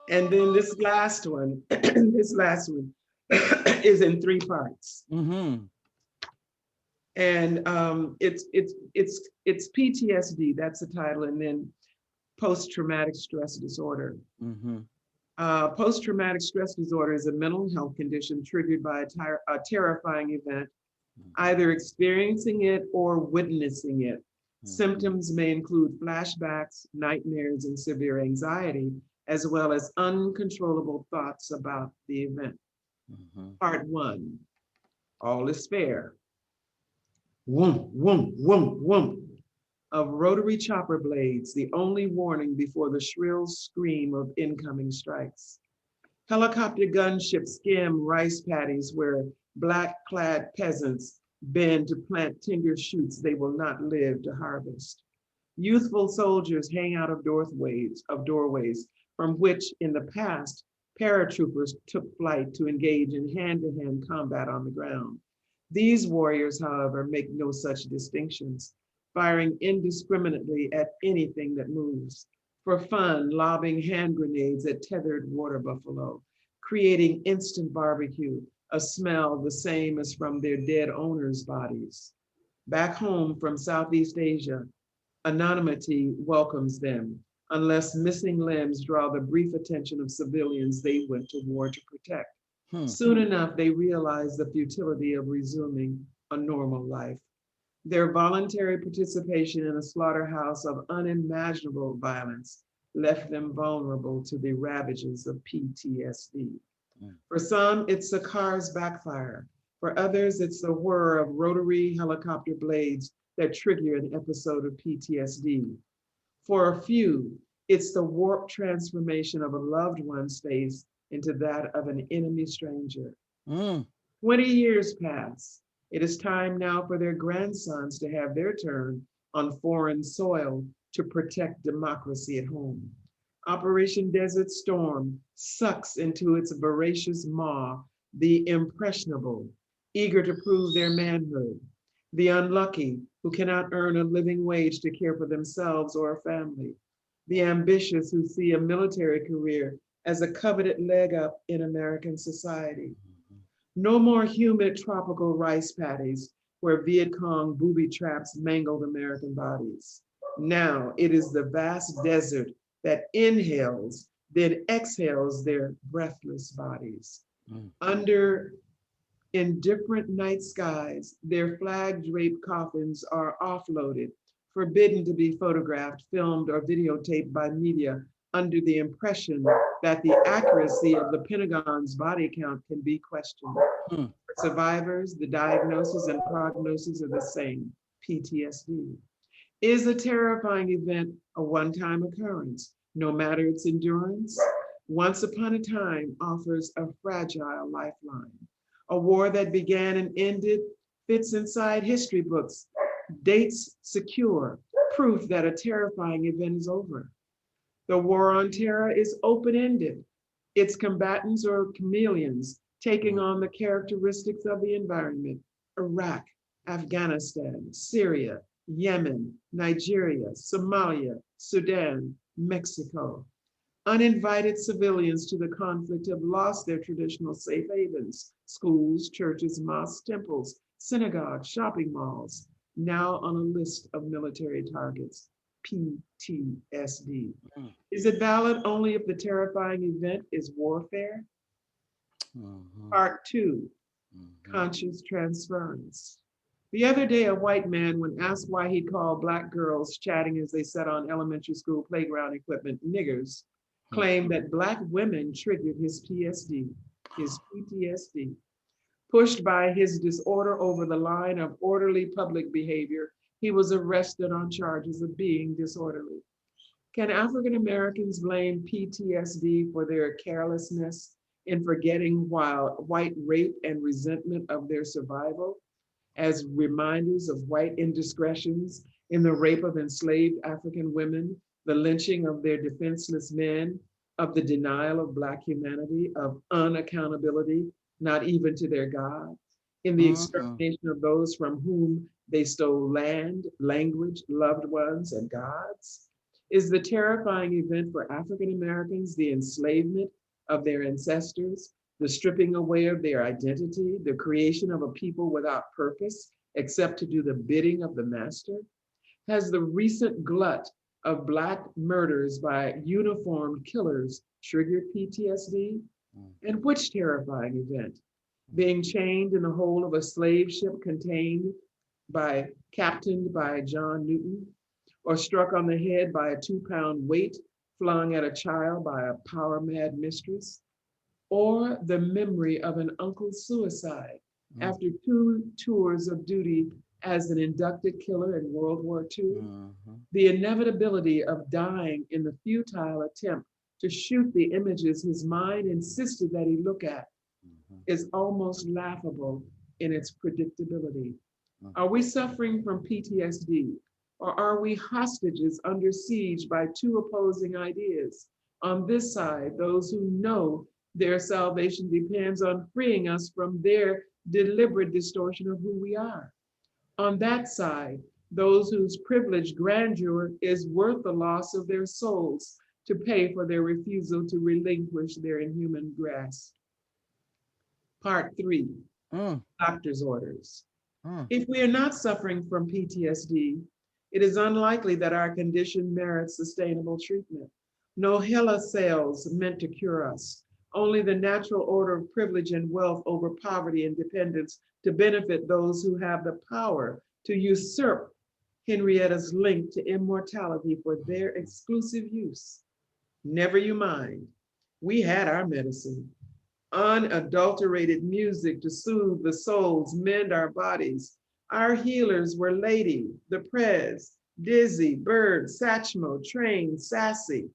And then this last one, is in 3 parts. And it's PTSD, that's the title, and then post-traumatic stress disorder. Post-traumatic stress disorder is a mental health condition triggered by a terrifying event, either experiencing it or witnessing it. Symptoms may include flashbacks, nightmares, and severe anxiety, as well as uncontrollable thoughts about the event. Part 1, all is fair. Whoom, whoom, whoom, whoom of rotary chopper blades, the only warning before the shrill scream of incoming strikes. Helicopter gunships skim rice paddies where black-clad peasants bend to plant tender shoots they will not live to harvest. Youthful soldiers hang out of doorways from which in the past, paratroopers took flight to engage in hand-to-hand combat on the ground. These warriors, however, make no such distinctions, firing indiscriminately at anything that moves. For fun, lobbing hand grenades at tethered water buffalo, creating instant barbecue, a smell the same as from their dead owners' bodies. Back home from Southeast Asia, anonymity welcomes them, unless missing limbs draw the brief attention of civilians they went to war to protect. Soon enough, they realize the futility of resuming a normal life. Their voluntary participation in a slaughterhouse of unimaginable violence left them vulnerable to the ravages of PTSD. For some, it's the car's backfire. For others, it's the whir of rotary helicopter blades that trigger an episode of PTSD. For a few, it's the warped transformation of a loved one's face into that of an enemy stranger. 20 years pass. It is time now for their grandsons to have their turn on foreign soil to protect democracy at home. Operation Desert Storm sucks into its voracious maw the impressionable, eager to prove their manhood, the unlucky who cannot earn a living wage to care for themselves or a family, the ambitious who see a military career as a coveted leg up in American society. No more humid tropical rice paddies where Viet Cong booby traps mangled American bodies. Now it is the vast desert that inhales, then exhales their breathless bodies. Under indifferent night skies, their flag-draped coffins are offloaded, forbidden to be photographed, filmed, or videotaped by media under the impression that the accuracy of the Pentagon's body count can be questioned. For survivors, the diagnosis and prognosis are the same, PTSD. Is a terrifying event a one-time occurrence, no matter its endurance? Once upon a time offers a fragile lifeline. A war that began and ended fits inside history books, dates secure, proof that a terrifying event is over. The war on terror is open-ended. Its combatants are chameleons, taking on the characteristics of the environment: Iraq, Afghanistan, Syria, Yemen, Nigeria, Somalia, Sudan, Mexico. Uninvited civilians to the conflict have lost their traditional safe havens: schools, churches, mosques, temples, synagogues, shopping malls, now on a list of military targets, PTSD. Is it valid only if the terrifying event is warfare? Part 2, conscious transference. The other day, a white man, when asked why he called Black girls chatting as they sat on elementary school playground equipment niggers, claimed that Black women triggered his PTSD. Pushed by his disorder over the line of orderly public behavior, he was arrested on charges of being disorderly. Can African Americans blame PTSD for their carelessness in forgetting white rape and resentment of their survival as reminders of white indiscretions in the rape of enslaved African women, the lynching of their defenseless men, of the denial of Black humanity, of unaccountability, not even to their God, in the extermination of those from whom they stole land, language, loved ones, and gods? Is the terrifying event for African Americans the enslavement of their ancestors, the stripping away of their identity, the creation of a people without purpose except to do the bidding of the master? Has the recent glut of Black murders by uniformed killers triggered PTSD? And which terrifying event? Being chained in the hold of a slave ship captained by John Newton, or struck on the head by a 2-pound weight flung at a child by a power-mad mistress, or the memory of an uncle's suicide after 2 tours of duty as an inducted killer in World War II? The inevitability of dying in the futile attempt to shoot the images his mind insisted that he look at is almost laughable in its predictability. Are we suffering from PTSD, or are we hostages under siege by 2 opposing ideas? On this side, those who know their salvation depends on freeing us from their deliberate distortion of who we are. On that side, those whose privileged grandeur is worth the loss of their souls to pay for their refusal to relinquish their inhuman grasp. Part 3, doctor's orders. If we are not suffering from PTSD, it is unlikely that our condition merits sustainable treatment. No HeLa cells meant to cure us, only the natural order of privilege and wealth over poverty and dependence to benefit those who have the power to usurp Henrietta's link to immortality for their exclusive use. Never you mind, we had our medicine. Unadulterated music to soothe the souls, mend our bodies. Our healers were Lady, the Prez, Dizzy, Bird, Satchmo, Train, Sassy.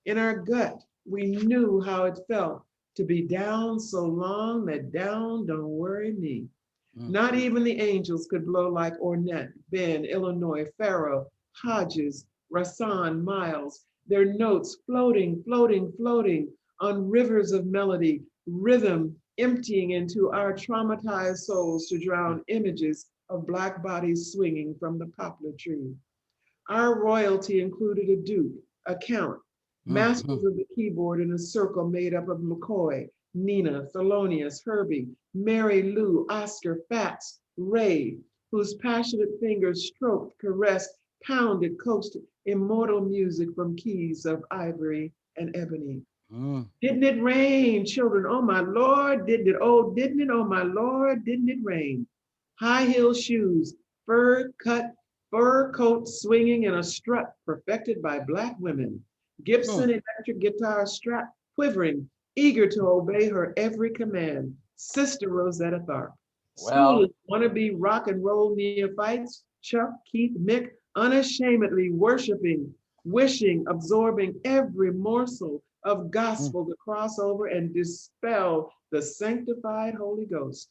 In our gut, we knew how it felt to be down so long that down don't worry me. Not even the angels could blow like Ornette, Ben, Illinois, Pharaoh, Hodges, Rasan, Miles, their notes floating, floating, floating on rivers of melody, rhythm emptying into our traumatized souls to drown images of Black bodies swinging from the poplar tree. Our royalty included a duke, a count, masters of the keyboard in a circle made up of McCoy, Nina, Thelonious, Herbie, Mary Lou, Oscar, Fats, Ray, whose passionate fingers stroked, caressed, pounded, coaxed immortal music from keys of ivory and ebony. Didn't it rain, children? Oh my Lord, didn't it? Oh, didn't it? Oh my Lord, didn't it rain? High heel shoes, fur coat swinging in a strut perfected by Black women. Gibson electric guitar strap quivering, eager to obey her every command. Sister Rosetta Tharpe. School wannabe rock and roll neophytes, Chuck, Keith, Mick, unashamedly worshiping, wishing, absorbing every morsel of gospel to cross over and dispel the sanctified Holy Ghost.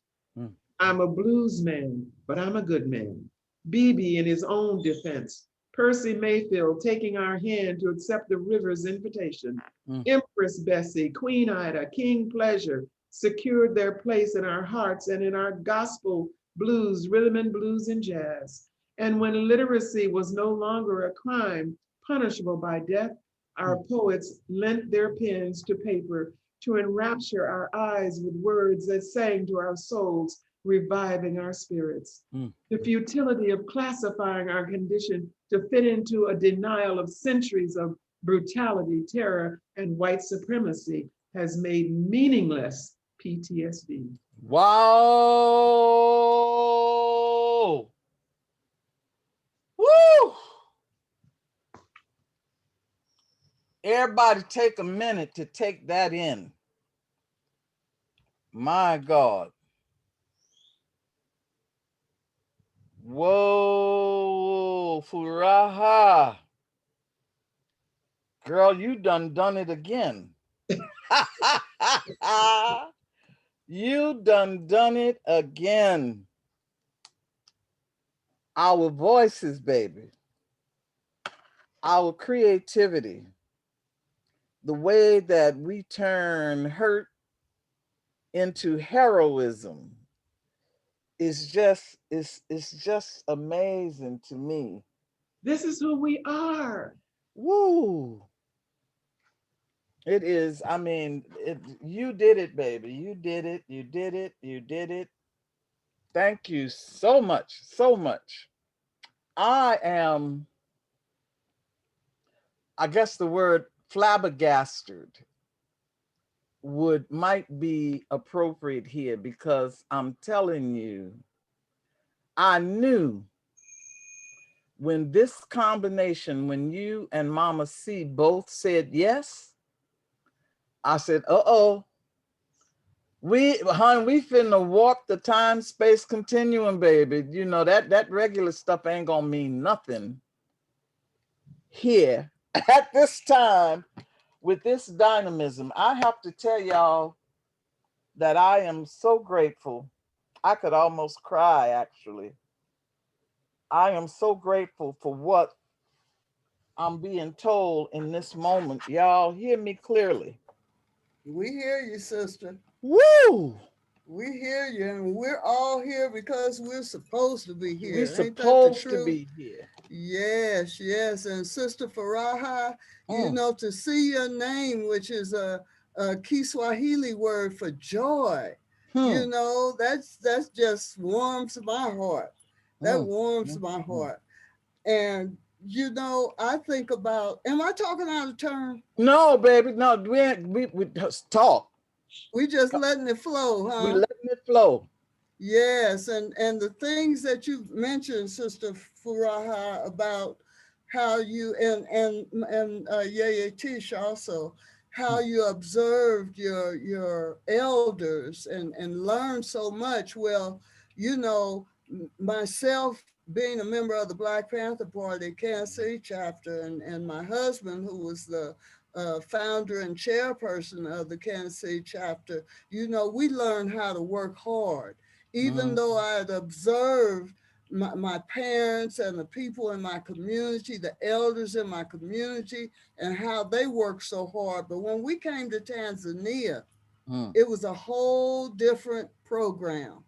I'm a blues man, but I'm a good man. BB in his own defense. Percy Mayfield taking our hand to accept the river's invitation. Empress Bessie, Queen Ida, King Pleasure secured their place in our hearts and in our gospel, blues, rhythm and blues and jazz. And when literacy was no longer a crime punishable by death, our poets lent their pens to paper to enrapture our eyes with words that sang to our souls, reviving our spirits. The futility of classifying our condition to fit into a denial of centuries of brutality, terror, and white supremacy has made meaningless PTSD. Wow. Woo! Everybody take a minute to take that in. My God. Whoa, Furaha. Girl, you done it again. You done it again. Our voices, baby. Our creativity. The way that we turn hurt into heroism is just amazing to me. This is who we are. Woo. It is. I mean, you did it, baby. You did it. You did it. You did it. Thank you so much. So much. I guess the word flabbergasted might be appropriate here, because I'm telling you, I knew when this combination, when you and Mama C both said yes, I said, uh-oh, we finna walk the time-space continuum, baby. You know, that regular stuff ain't gonna mean nothing here at this time with this dynamism. I have to tell y'all that I am so grateful. I could almost cry, actually. I am so grateful for what I'm being told in this moment. Y'all hear me clearly. We hear you, sister. Woo! We hear you, and we're all here because we're supposed to be We here. Ain't that the supposed to truth? be here. Yes, yes. And Sister Furaha, you Mm. know, to see your name, which is a Kiswahili word for joy, you Hmm. know, that's just warms my heart. That Mm. warms Mm. my Mm. heart. And you know, I think about, am I talking out of turn? No, baby, no, we just talk. We just letting it flow, We huh? letting it flow. Yes, and the things that you mentioned, Sister Furaha, about how you and Yeye Teish also, how Mm. you observed your elders and learned so much. Well, you know, myself being a member of the Black Panther Party, Kansas City chapter, and my husband, who was the founder and chairperson of the Kansas City chapter, you know, we learned how to work hard even Mm. though I had observed my parents and the people in my community, the elders in my community, and how they worked so hard. But when we came to Tanzania, Mm. it was a whole different program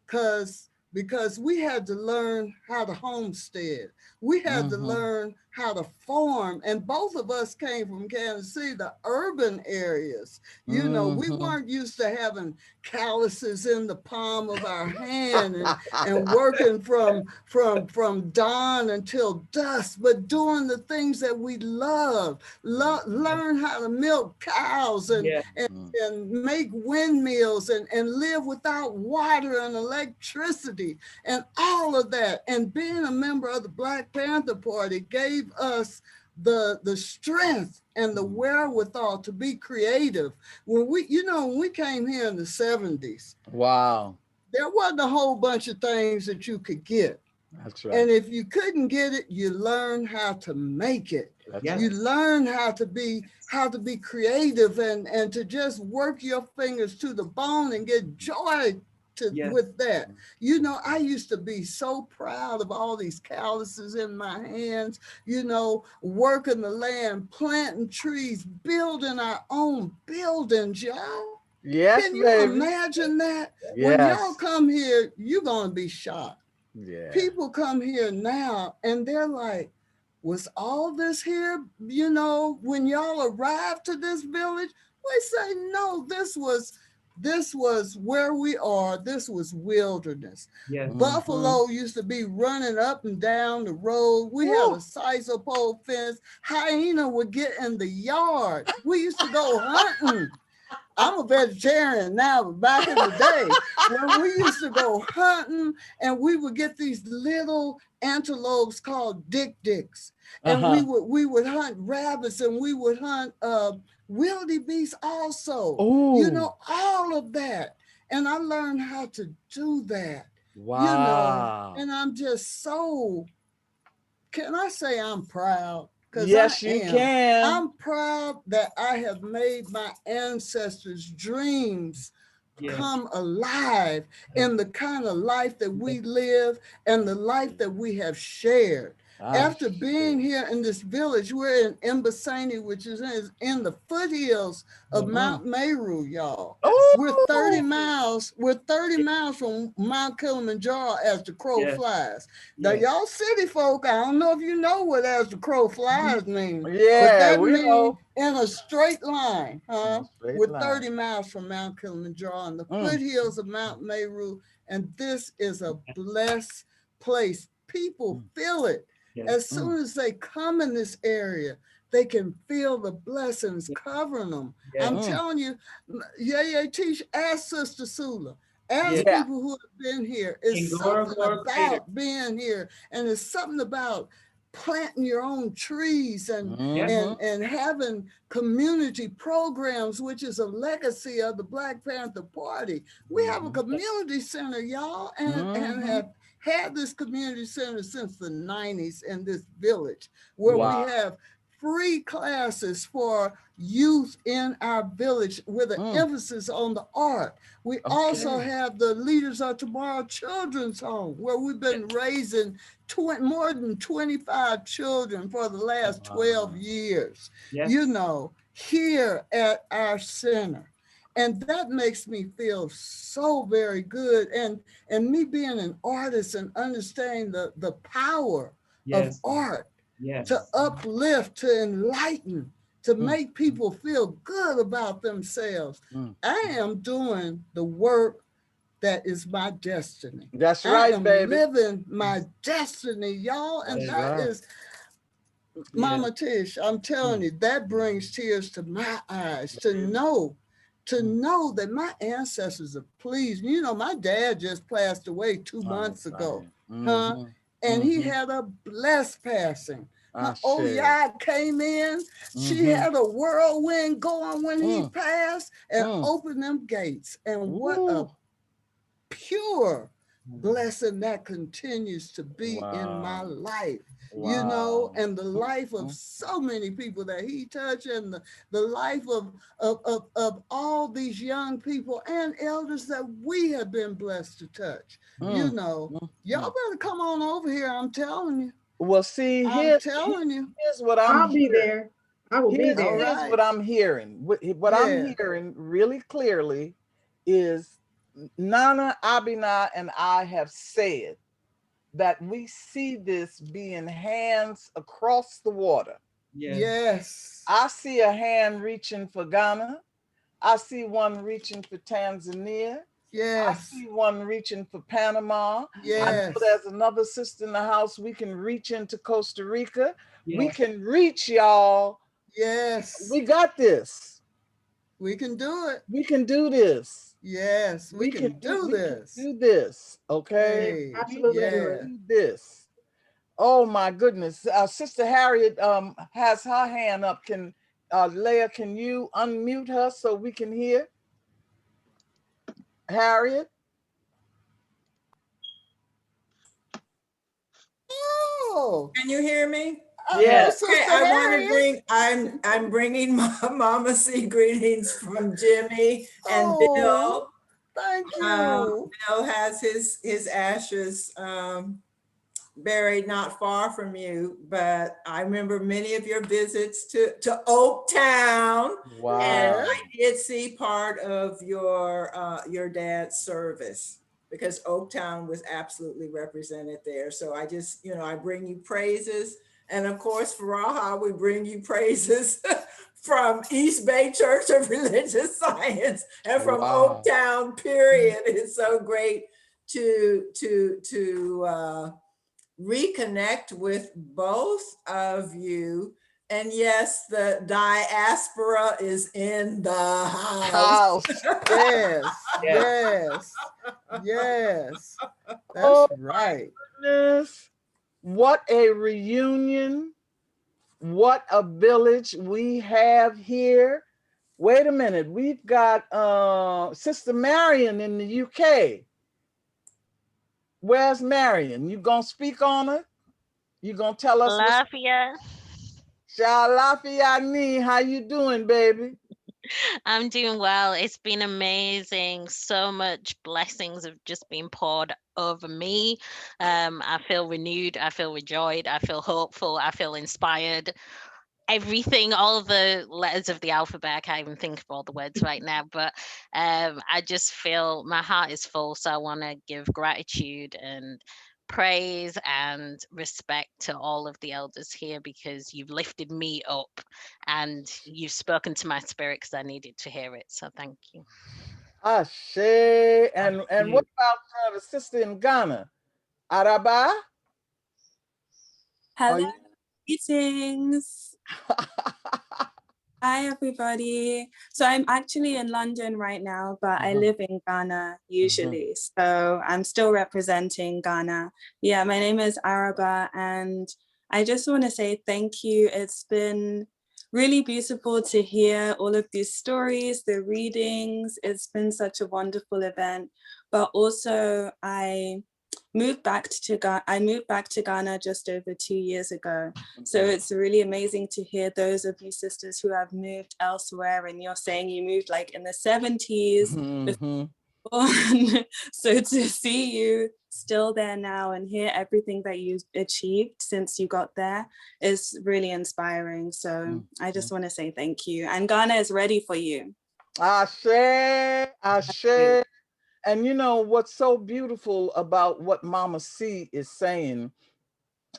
because we had to learn how to homestead. We had to Mm-hmm. learn how to farm. And both of us came from Kansas City, the urban areas. You know, we Mm-hmm. weren't used to having calluses in the palm of our hand and working from dawn until dusk, but doing the things that we love. Learn how to milk cows Yeah. and make windmills and live without water and electricity and all of that. And being a member of the Black Panther Party gave us the strength and the wherewithal to be creative. When we, you know, when we came here in the 70s, Wow. there wasn't a whole bunch of things that you could get. That's And right. if you couldn't get it, you learn how to make it. That's Yes. You right. learn how to be creative and to just work your fingers to the bone and get joy Yes. with that. You know, I used to be so proud of all these calluses in my hands, you know, working the land, planting trees, building our own buildings, y'all. Yes, Can you baby. imagine that? When y'all Yes. come here, you're going to be shocked. Yeah. People come here now and they're like, was all this here, you know, when y'all arrived to this village? We say, no, this was where we are. This was wilderness. Yes. Mm-hmm. Buffalo used to be running up and down the road. We had a Woo. sisal fence. Hyena would get in the yard. We used to go hunting. I'm a vegetarian now, but back in the day, when we used to go hunting and we would get these little antelopes called dick-dicks, and we Uh-huh. would hunt rabbits and we would hunt wildebeest also. You Oh, know, all of that. And I learned how to do that, you know, wow. and I'm just so, can I say I'm proud? Because I Yes, you am. can. I'm proud that I have made my ancestors' dreams Yes. come alive in the kind of life that we live and the life that we have shared. Ah, After being here in this village, we're in Mbasani, which is in the foothills of mm. Mount Meru, y'all. We're 30 Oh, miles, we're 30 miles from Mount Kilimanjaro as the crow Yes. flies. Now, Yes. y'all city folk, I don't know if you know what as the crow flies mean, but yeah, that we means know. in a straight line, In huh? a straight We're line. 30 miles from Mount Kilimanjaro on the Mm. foothills of Mount Meru, and this is a blessed place. People Mm. feel it. Yes. As Mm. soon as they come in this area, they can feel the blessings Yes. covering them. Yes. I'm Mm. telling you, Yeye Teish, ask Sister Sula, ask Yes. Yeah. people who have been here. It's And Goro something Goro Crater. about being here, and it's something about planting your own trees and Yes. Mm-hmm. and having community programs, which is a legacy of the Black Panther Party. We have a Mm-hmm. community center, y'all, and Mm-hmm. have had this community center since the 90s in this village, where Yes. we Wow. have free classes for youth in our village with an Mm. emphasis on the art. We also Okay. have the Leaders of Tomorrow Children's Home, where we've been raising more than 25 children for the last 12 Wow. years, Yes. you know, here at our center. And that makes me feel so very good. And me being an artist and understanding the power of art to uplift, to enlighten, to make people feel good about themselves. I am doing the work that is my destiny. That's right, I am baby. living my destiny, y'all. And That's that right. is, Mama Tish, I'm telling you, that brings tears to my eyes to know that my ancestors are pleased. You know, my dad just passed away 2 months ago, huh? And he had a blessed passing. Oh, yeah, came in. She had a whirlwind going when he passed and opened them gates. And what a pure blessing that continues to be in my life. You know, and the life of so many people that he touched, and the life of all these young people and elders that we have been blessed to touch. You know, y'all better come on over here, I'm telling you. Well, see, I'm telling you. Here's what I'm I'll be there. I will be there. Here's what I'm hearing. What I'm hearing really clearly is Nana, Abena, and I have said that we see this being hands across the water. Yes. I see a hand reaching for Ghana. I see one reaching for Tanzania. Yes. I see one reaching for Panama. Yes. I know there's another sister in the house. We can reach into Costa Rica. Yes. We can reach, y'all. Yes. We got this. We can do it. We can do this. Yes, we can do this. We can do this, okay? Hey, absolutely do this. Oh my goodness. Sister Harriet has her hand up. Can Leia, can you unmute her so we can hear? Harriet? Oh. Can you hear me? Yes. Okay, I want to bring, I'm bringing Mama C greetings from Jimmy and Bill. Thank you. Bill has his ashes buried not far from you, but I remember many of your visits to Oaktown. Wow. And I did see part of your dad's service, because Oaktown was absolutely represented there. So I just, I bring you praises. And of course, Furaha, we bring you praises from East Bay Church of Religious Science and from Oaktown, period. It's so great to reconnect with both of you. And yes, the diaspora is in the house. Yes. That's right. Goodness. What a reunion. What a village we have here. Wait a minute. We've got Sister Marion in the UK. Where's Marion? You gonna speak on it? You gonna tell us? Lafia. Shalafia, how you doing, baby? I'm doing well. It's been amazing. So much blessings have just been poured over me. I feel renewed. I feel rejoiced. I feel hopeful. I feel inspired. Everything, all the letters of the alphabet. I can't even think of all the words right now, but I just feel my heart is full. So I want to give gratitude and praise and respect to all of the elders here, because you've lifted me up and you've spoken to my spirit because I needed to hear it. So thank you. Ashe. And what about the sister in Ghana, Araba? Hello, greetings. Hi, everybody. So I'm actually in London right now, but I live in Ghana usually. So I'm still representing Ghana. Yeah, my name is Araba, and I just want to say thank you. It's been really beautiful to hear all of these stories, the readings. It's been such a wonderful event. But also I moved back to Ghana just over 2 years ago. So it's really amazing to hear those of you sisters who have moved elsewhere, and you're saying you moved like in the 70s. So to see you still there now and hear everything that you've achieved since you got there is really inspiring. So I just want to say thank you. And Ghana is ready for you. Ashe, ashe. And you know what's so beautiful about what Mama C is saying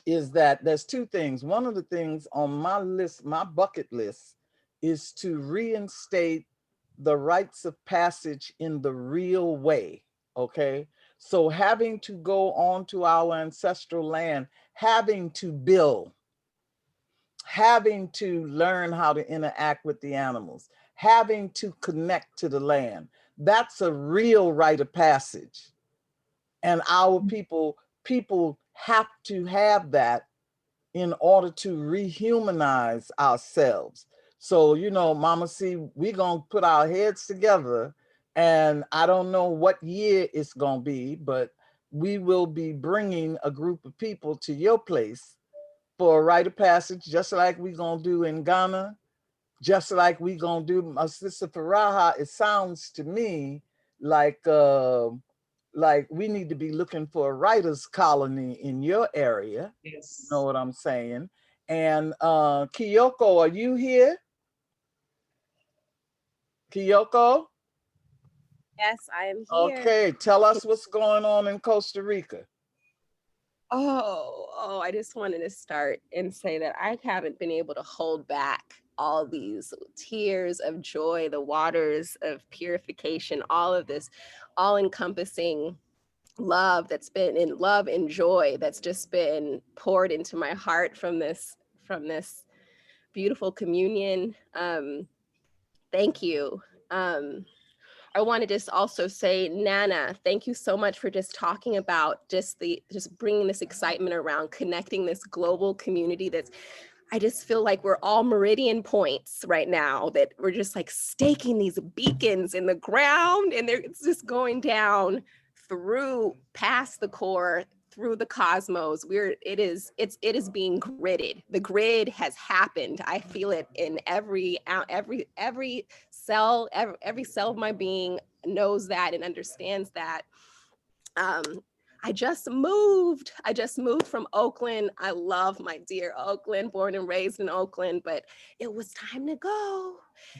is that there's two things. One of the things on my list, my bucket list, is to reinstate the rites of passage in the real way. Okay. So having to go on to our ancestral land, having to build, having to learn how to interact with the animals, having to connect to the land. That's a real rite of passage. And our people have to have that in order to rehumanize ourselves. So, you know, Mama C, we're going to put our heads together, and I don't know what year it's going to be, but we will be bringing a group of people to your place for a rite of passage, just like we're going to do in Ghana, just like we're going to do, Sister Furaha. It sounds to me like we need to be looking for a writers colony in your area. Yes. You know what I'm saying? And Kyoko, are you here? Kyoko? Yes, I am here. Okay, tell us what's going on in Costa Rica. Oh, I just wanted to start and say that I haven't been able to hold back all these tears of joy, the waters of purification, all of this all-encompassing love that's been in love and joy that's just been poured into my heart from this beautiful communion. Thank you. I want to just also say, Nana, thank you so much for just talking about just bringing this excitement around connecting this global community I just feel like we're all meridian points right now, that we're just like staking these beacons in the ground, and it's just going down through past the core, through the cosmos. It is being gridded. The grid has happened. I feel it in every cell, every cell of my being knows that and understands that. I just moved from Oakland. I love my dear Oakland, born and raised in Oakland, but it was time to go.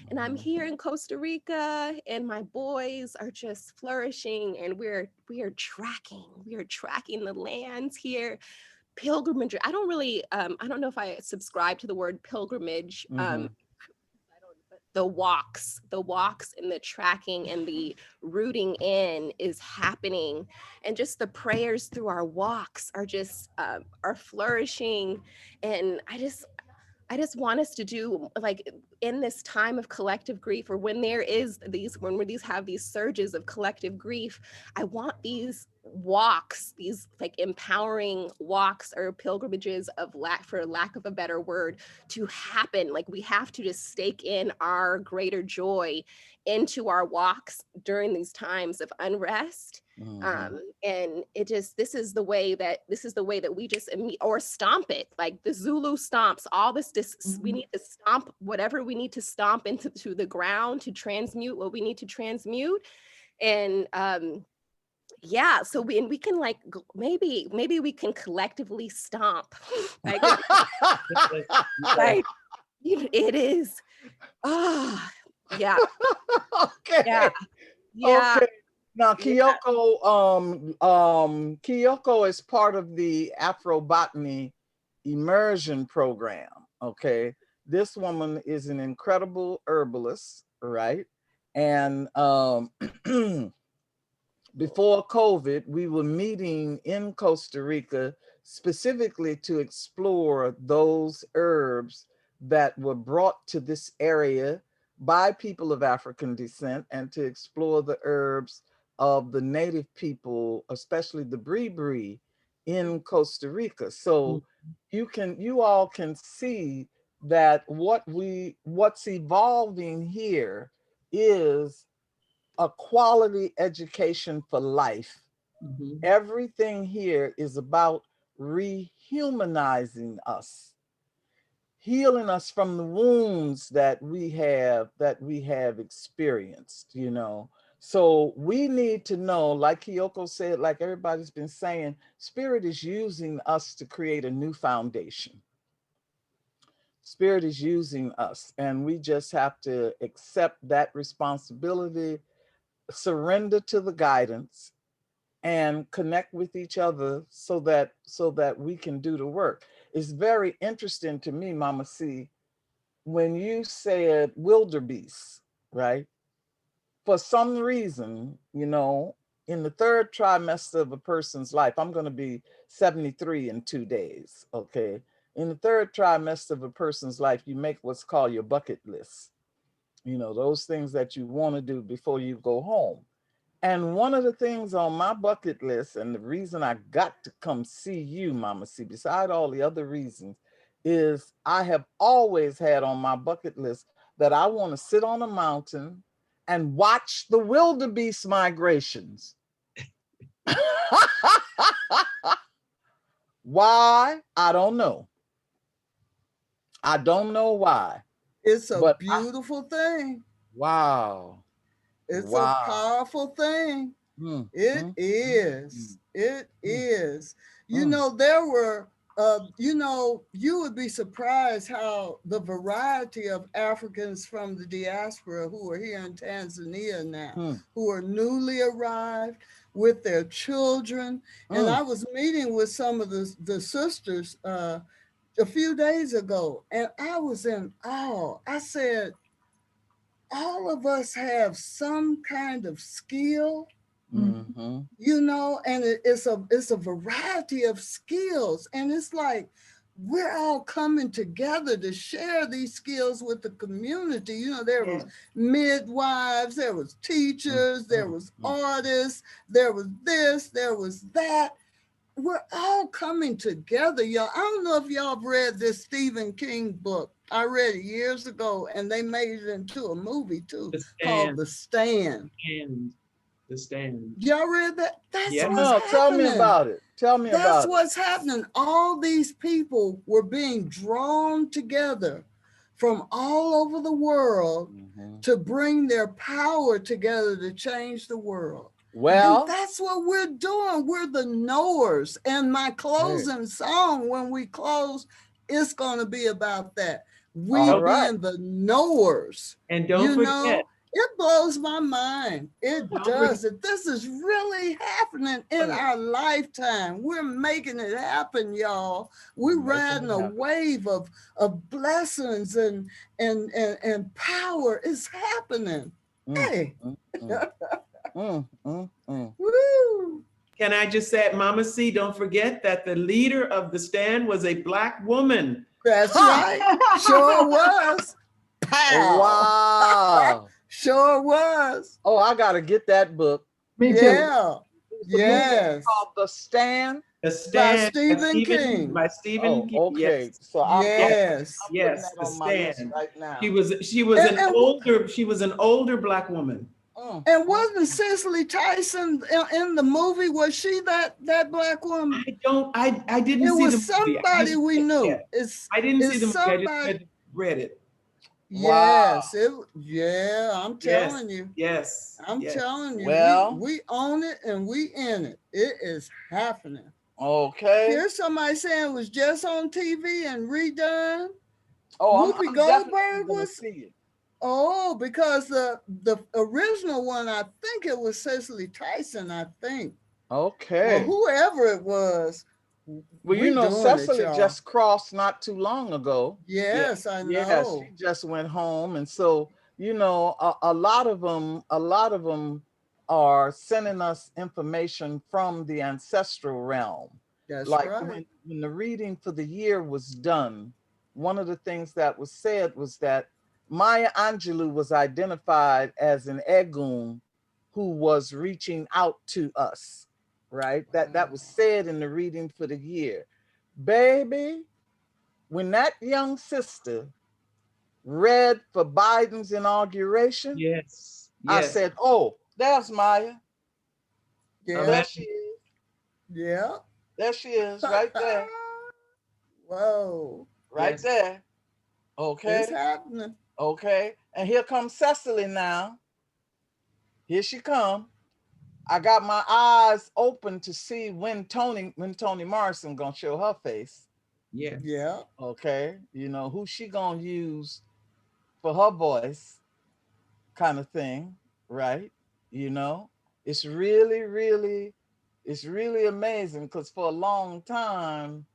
And I'm here in Costa Rica, and my boys are just flourishing, and we are tracking the lands here. Pilgrimage. I don't know if I subscribe to the word pilgrimage. The walks and the tracking and the rooting in is happening, and just the prayers through our walks are just are flourishing. And I just want us to do, like, in this time of collective grief, or when we have these surges of collective grief, I want these walks, these like empowering walks or pilgrimages for lack of a better word, to happen. Like, we have to just stake in our greater joy into our walks during these times of unrest. And this is the way that we just or stomp it, like the Zulu stomps all this. We need to stomp whatever we need to stomp into the ground to transmute what we need to transmute. And yeah, so we can like maybe we can collectively stomp like, like it is. Yeah. Okay. Yeah. Okay. Now, Kyoko, Kyoko is part of the Afrobotany immersion program. Okay, this woman is an incredible herbalist, right? And before COVID, we were meeting in Costa Rica specifically to explore those herbs that were brought to this area by people of African descent, and to explore the herbs of the native people, especially the Bree in Costa Rica. So you all can see that what's evolving here is a quality education for life. Everything here is about rehumanizing us, healing us from the wounds that we have experienced, you know. So we need to know, like Kyoko said, like everybody's been saying, Spirit is using us to create a new foundation, Spirit is using us, and we just have to accept that responsibility, surrender to the guidance, and connect with each other so that we can do the work. It's very interesting to me, Mama C, when you said wildebeest, right? For some reason, you know, in the third trimester of a person's life, I'm going to be 73 in 2 days, okay? In the third trimester of a person's life, you make what's called your bucket list. You know, those things that you want to do before you go home. And one of the things on my bucket list, and the reason I got to come see you, Mama C, beside all the other reasons, is I have always had on my bucket list that I want to sit on a mountain and watch the wildebeest migrations. Why? I don't know. I don't know why. It's a beautiful thing. Wow. It's a powerful thing. It is. It is. You know, there were, you know, you would be surprised how the variety of Africans from the diaspora who are here in Tanzania now, who are newly arrived with their children. And I was meeting with some of the sisters a few days ago, and I was in awe. I said, all of us have some kind of skill, you know, and it's a variety of skills. And it's like, we're all coming together to share these skills with the community. You know, there was midwives, there was teachers, there was artists, there was this, there was that. We're all coming together, y'all. I don't know if y'all have read this Stephen King book. I read it years ago, and they made it into a movie too, called The Stand. The Stand. Y'all read that? That's what's happening. Tell me about it. Tell me about it. That's what's happening. All these people were being drawn together from all over the world to bring their power together to change the world. Well, and that's what we're doing. We're the knowers. And my closing song, when we close, it's going to be about that. We being the knowers. And don't forget. It blows my mind. It does. This is really happening in our lifetime. We're making it happen, y'all. We're riding a wave of blessings and power. It's happening. Hey. Woo. Can I just say, Mama C, don't forget that the leader of the Stand was a Black woman. That's right. Sure was. Pow. Wow. Sure was. Oh, I got to get that book. Me too. Yeah. Yes. It's called The Stand. The Stand. By Stephen King. By Stephen King. Okay. Yes. So I'm yes. that The on my list Stand. right now. She was an older Black woman. And wasn't Cicely Tyson in the movie? Was she that Black woman? I didn't see the movie. It was somebody we knew. I didn't see the movie. I just read it. Yes, I'm telling you. Yes. I'm telling you. Well, we own it and we in it. It is happening. Okay. Here's somebody saying it was just on TV and redone. Oh, Whoopi Goldberg was. See it. Oh, because the original one, I think it was Cicely Tyson, I think. Okay. Or whoever it was. Well, you know, Cicely just crossed not too long ago. Yes, I know. Yes, she just went home. And so, you know, a lot of them are sending us information from the ancestral realm. That's like right. When the reading for the year was done, one of the things that was said was that Maya Angelou was identified as an Egun who was reaching out to us, right? That was said in the reading for the year. Baby, when that young sister read for Biden's inauguration, yes. I said, oh, there's Maya. Yeah. There she is. Yeah. There she is, right there. Whoa. Right there. Okay. It's happening. Okay, and here comes Cicely now. Here she come. I got my eyes open to see when Toni Morrison gonna show her face. Yes. Yeah. Okay. You know, who she gonna use for her voice kind of thing, right? You know, it's it's really amazing because for a long time,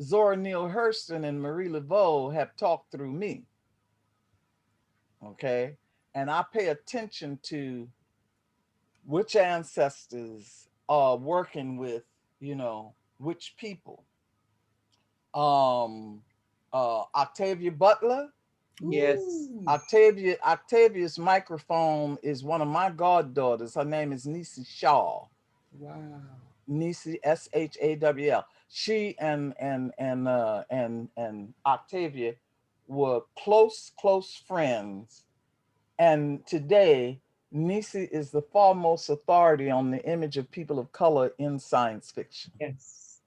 Zora Neale Hurston and Marie Laveau have talked through me. Okay. And I pay attention to which ancestors are working with, you know, which people. Um, Octavia Butler. Yes. Ooh. Octavia's microphone is one of my goddaughters. Her name is Nisi Shaw. Wow. Nisi Shawl. She and Octavia were close friends. And today, Nisi is the foremost authority on the image of people of color in science fiction. Yes.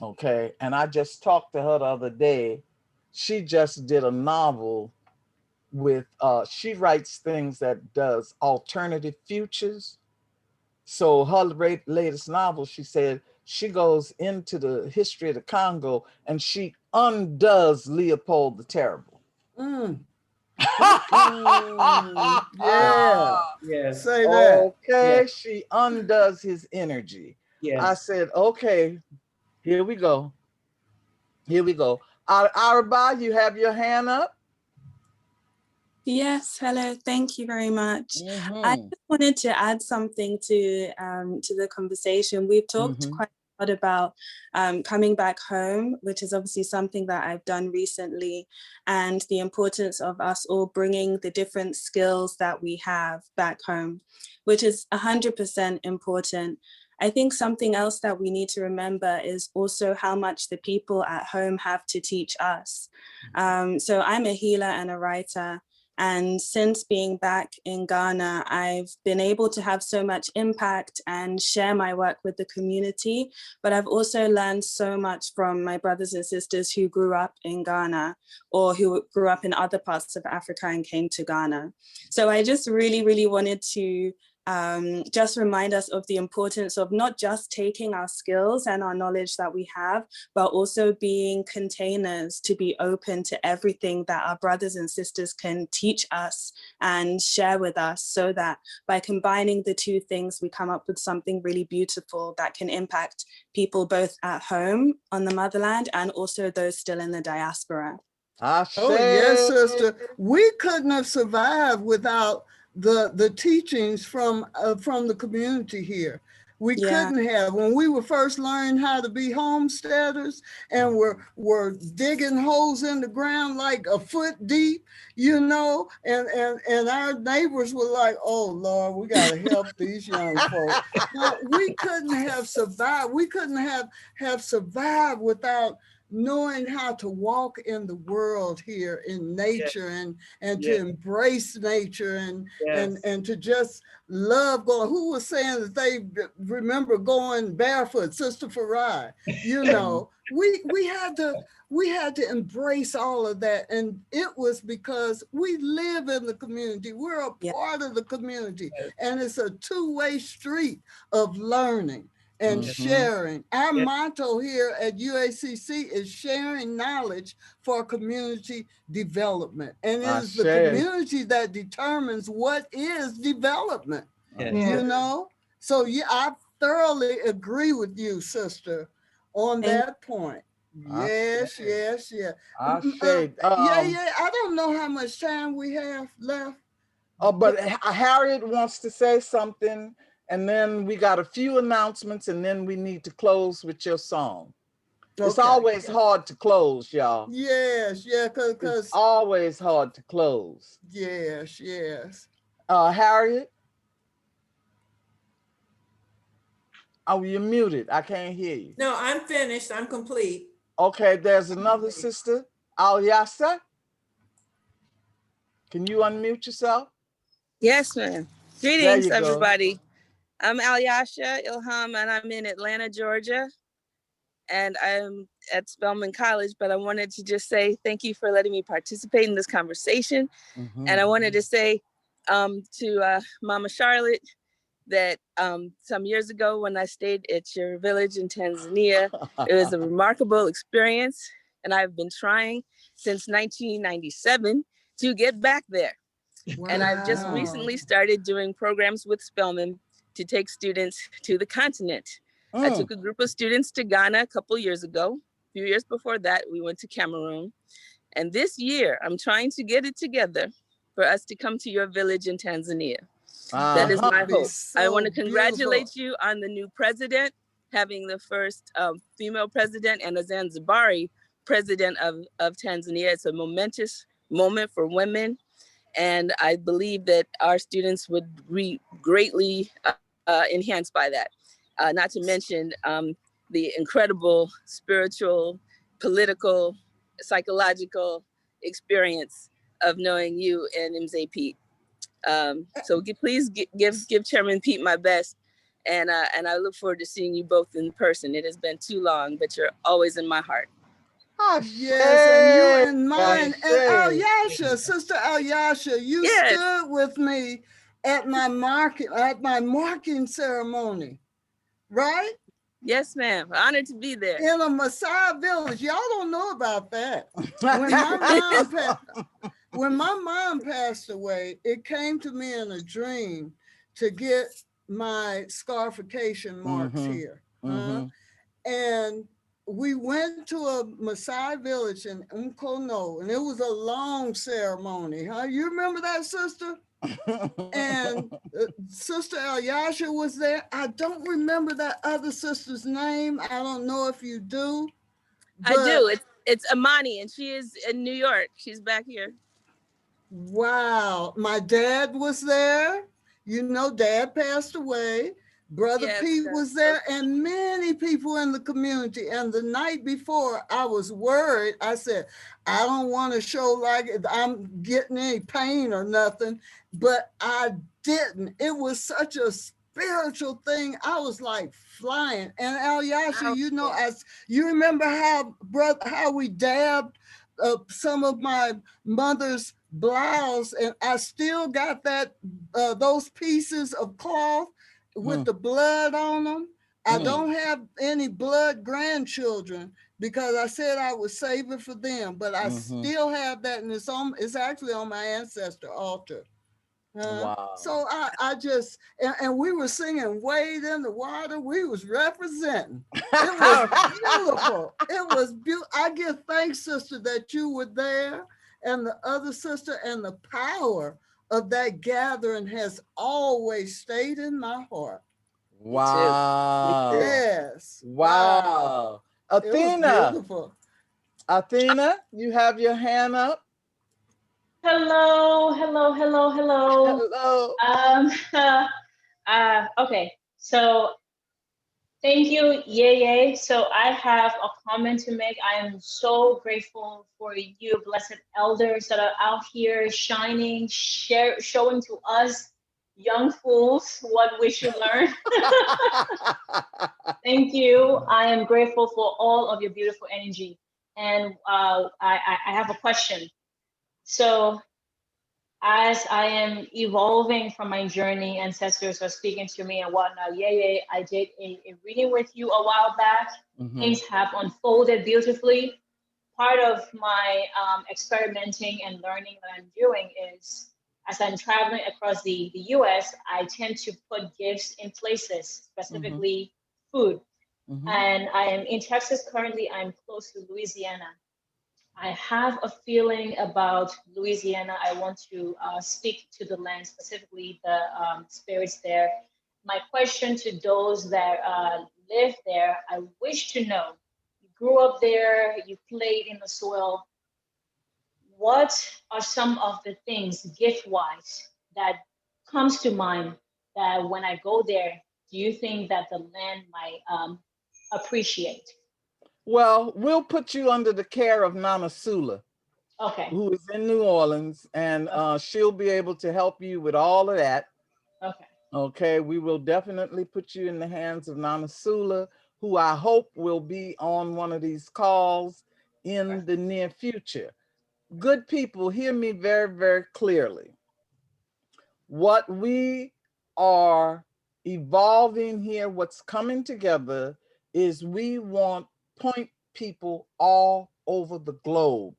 Okay. And I just talked to her the other day. She just did a novel with she writes things that does alternative futures. So her latest novel, she said she goes into the history of the Congo and she undoes Leopold the Terrible. Mm. Yeah. Yes. Say that. Okay, Yes. she undoes his energy. Yes. I said, okay, here we go. Here we go. Araba, you have your hand up? Yes, hello, thank you very much. I just wanted to add something to the conversation. We've talked quite a lot about coming back home, which is obviously something that I've done recently, and the importance of us all bringing the different skills that we have back home, which is 100% important. I think something else that we need to remember is also how much the people at home have to teach us. So I'm a healer and a writer. And since being back in Ghana, I've been able to have so much impact and share my work with the community. But I've also learned so much from my brothers and sisters who grew up in Ghana or who grew up in other parts of Africa and came to Ghana. So I just really wanted to just remind us of the importance of not just taking our skills and our knowledge that we have, but also being containers to be open to everything that our brothers and sisters can teach us and share with us, so that by combining the two things, we come up with something really beautiful that can impact people both at home on the motherland and also those still in the diaspora. Oh yes, sister. We couldn't have survived without the teachings from the community here. We couldn't have. When we were first learning how to be homesteaders and were digging holes in the ground like a foot deep, you know, and our neighbors were like, oh Lord, we got to help these young folks. But we couldn't have survived. We couldn't have survived without knowing how to walk in the world here in nature and to embrace nature and to just love going. Who was saying that they remember going barefoot? Sister Furaha, you know, we had to embrace all of that. And it was because we live in the community. We're a part of the community. And it's a two-way street of learning and sharing. Our motto here at UACC is sharing knowledge for community development. And it is the community that determines what is development, you know? So yeah, I thoroughly agree with you, sister, on that point. Yes. Yeah, I don't know how much time we have left. But Harriet wants to say something, and then we got a few announcements, and then we need to close with your song. It's always hard to close, y'all. Yes, because it's always hard to close. Yes. Harriet? Oh, you're muted. I can't hear you. No, I'm finished. I'm complete. Okay, there's another sister, Alyasa. Can you unmute yourself? Yes, ma'am. Greetings, everybody. I'm Alyasha Ilham, and I'm in Atlanta, Georgia. And I'm at Spelman College, but I wanted to just say thank you for letting me participate in this conversation. And I wanted to say to Mama Charlotte, that some years ago when I stayed at your village in Tanzania, it was a remarkable experience. And I've been trying since 1997 to get back there. Wow. And I've just recently started doing programs with Spelman to take students to the continent. I took a group of students to Ghana a couple years ago. A few years before that, we went to Cameroon. And this year, I'm trying to get it together for us to come to your village in Tanzania. That is my hope. So I want to congratulate you on the new president, having the first female president and a Zanzibari president of Tanzania. It's a momentous moment for women. And I believe that our students would be greatly enhanced by that. Not to mention the incredible spiritual, political, psychological experience of knowing you and Mzee Pete. So please give Chairman Pete my best. And I look forward to seeing you both in person. It has been too long, but you're always in my heart. Yes, and you and mine. And Alyasha, Sister Alyasha, you stood with me at my marking ceremony, right? Yes, ma'am. Honored to be there. In a Maasai village. Y'all don't know about that. When my mom passed away, it came to me in a dream to get my scarification marks here. And we went to a Maasai village in Umkono, and it was a long ceremony. You remember that, sister? And Sister Alyasha was there. I don't remember that other sister's name. I don't know if you do. I do. It's Amani, and she is in New York. She's back here. Wow. My dad was there. You know, Dad passed away. Brother Pete was there, and many people in the community. And the night before, I was worried. I said, I don't want to show like I'm getting any pain or nothing, but I didn't. It was such a spiritual thing. I was like flying. And Alyasha, you know, you remember how we dabbed some of my mother's blouse, and I still got those pieces of cloth with the blood on them. I don't have any blood grandchildren because I said I would save it for them, but I still have that, and it's actually on my ancestor altar. Wow. So I just, and we were singing Wade in the Water. We was representing. It was beautiful. It was beautiful. I give thanks, sister, that you were there, and the other sister, and the power of that gathering has always stayed in my heart. Wow. Yes. Wow. Athena. Athena, you have your hand up. Hello. Okay, so thank you, Yeye. So I have a comment to make. I am so grateful for you, blessed elders that are out here shining, showing to us young fools what we should learn. Thank you. I am grateful for all of your beautiful energy. And I have a question. So as I am evolving from my journey, ancestors are speaking to me and whatnot. Yeye, I did a reading with you a while back. Things have unfolded beautifully. Part of my experimenting and learning that I'm doing is, as I'm traveling across the US, I tend to put gifts in places, specifically food. And I am in Texas currently. I'm close to Louisiana. I have a feeling about Louisiana. I want to speak to the land, specifically the spirits there. My question to those that live there, I wish to know, you grew up there, you played in the soil. What are some of the things, gift-wise, that comes to mind that when I go there, do you think that the land might appreciate? Well, we'll put you under the care of Nana Sula, who is in New Orleans, and she'll be able to help you with all of that. Okay, we will definitely put you in the hands of Nana Sula, who I hope will be on one of these calls in the near future. Good people, hear me very, very clearly. What we are evolving here, what's coming together is we want point people all over the globe,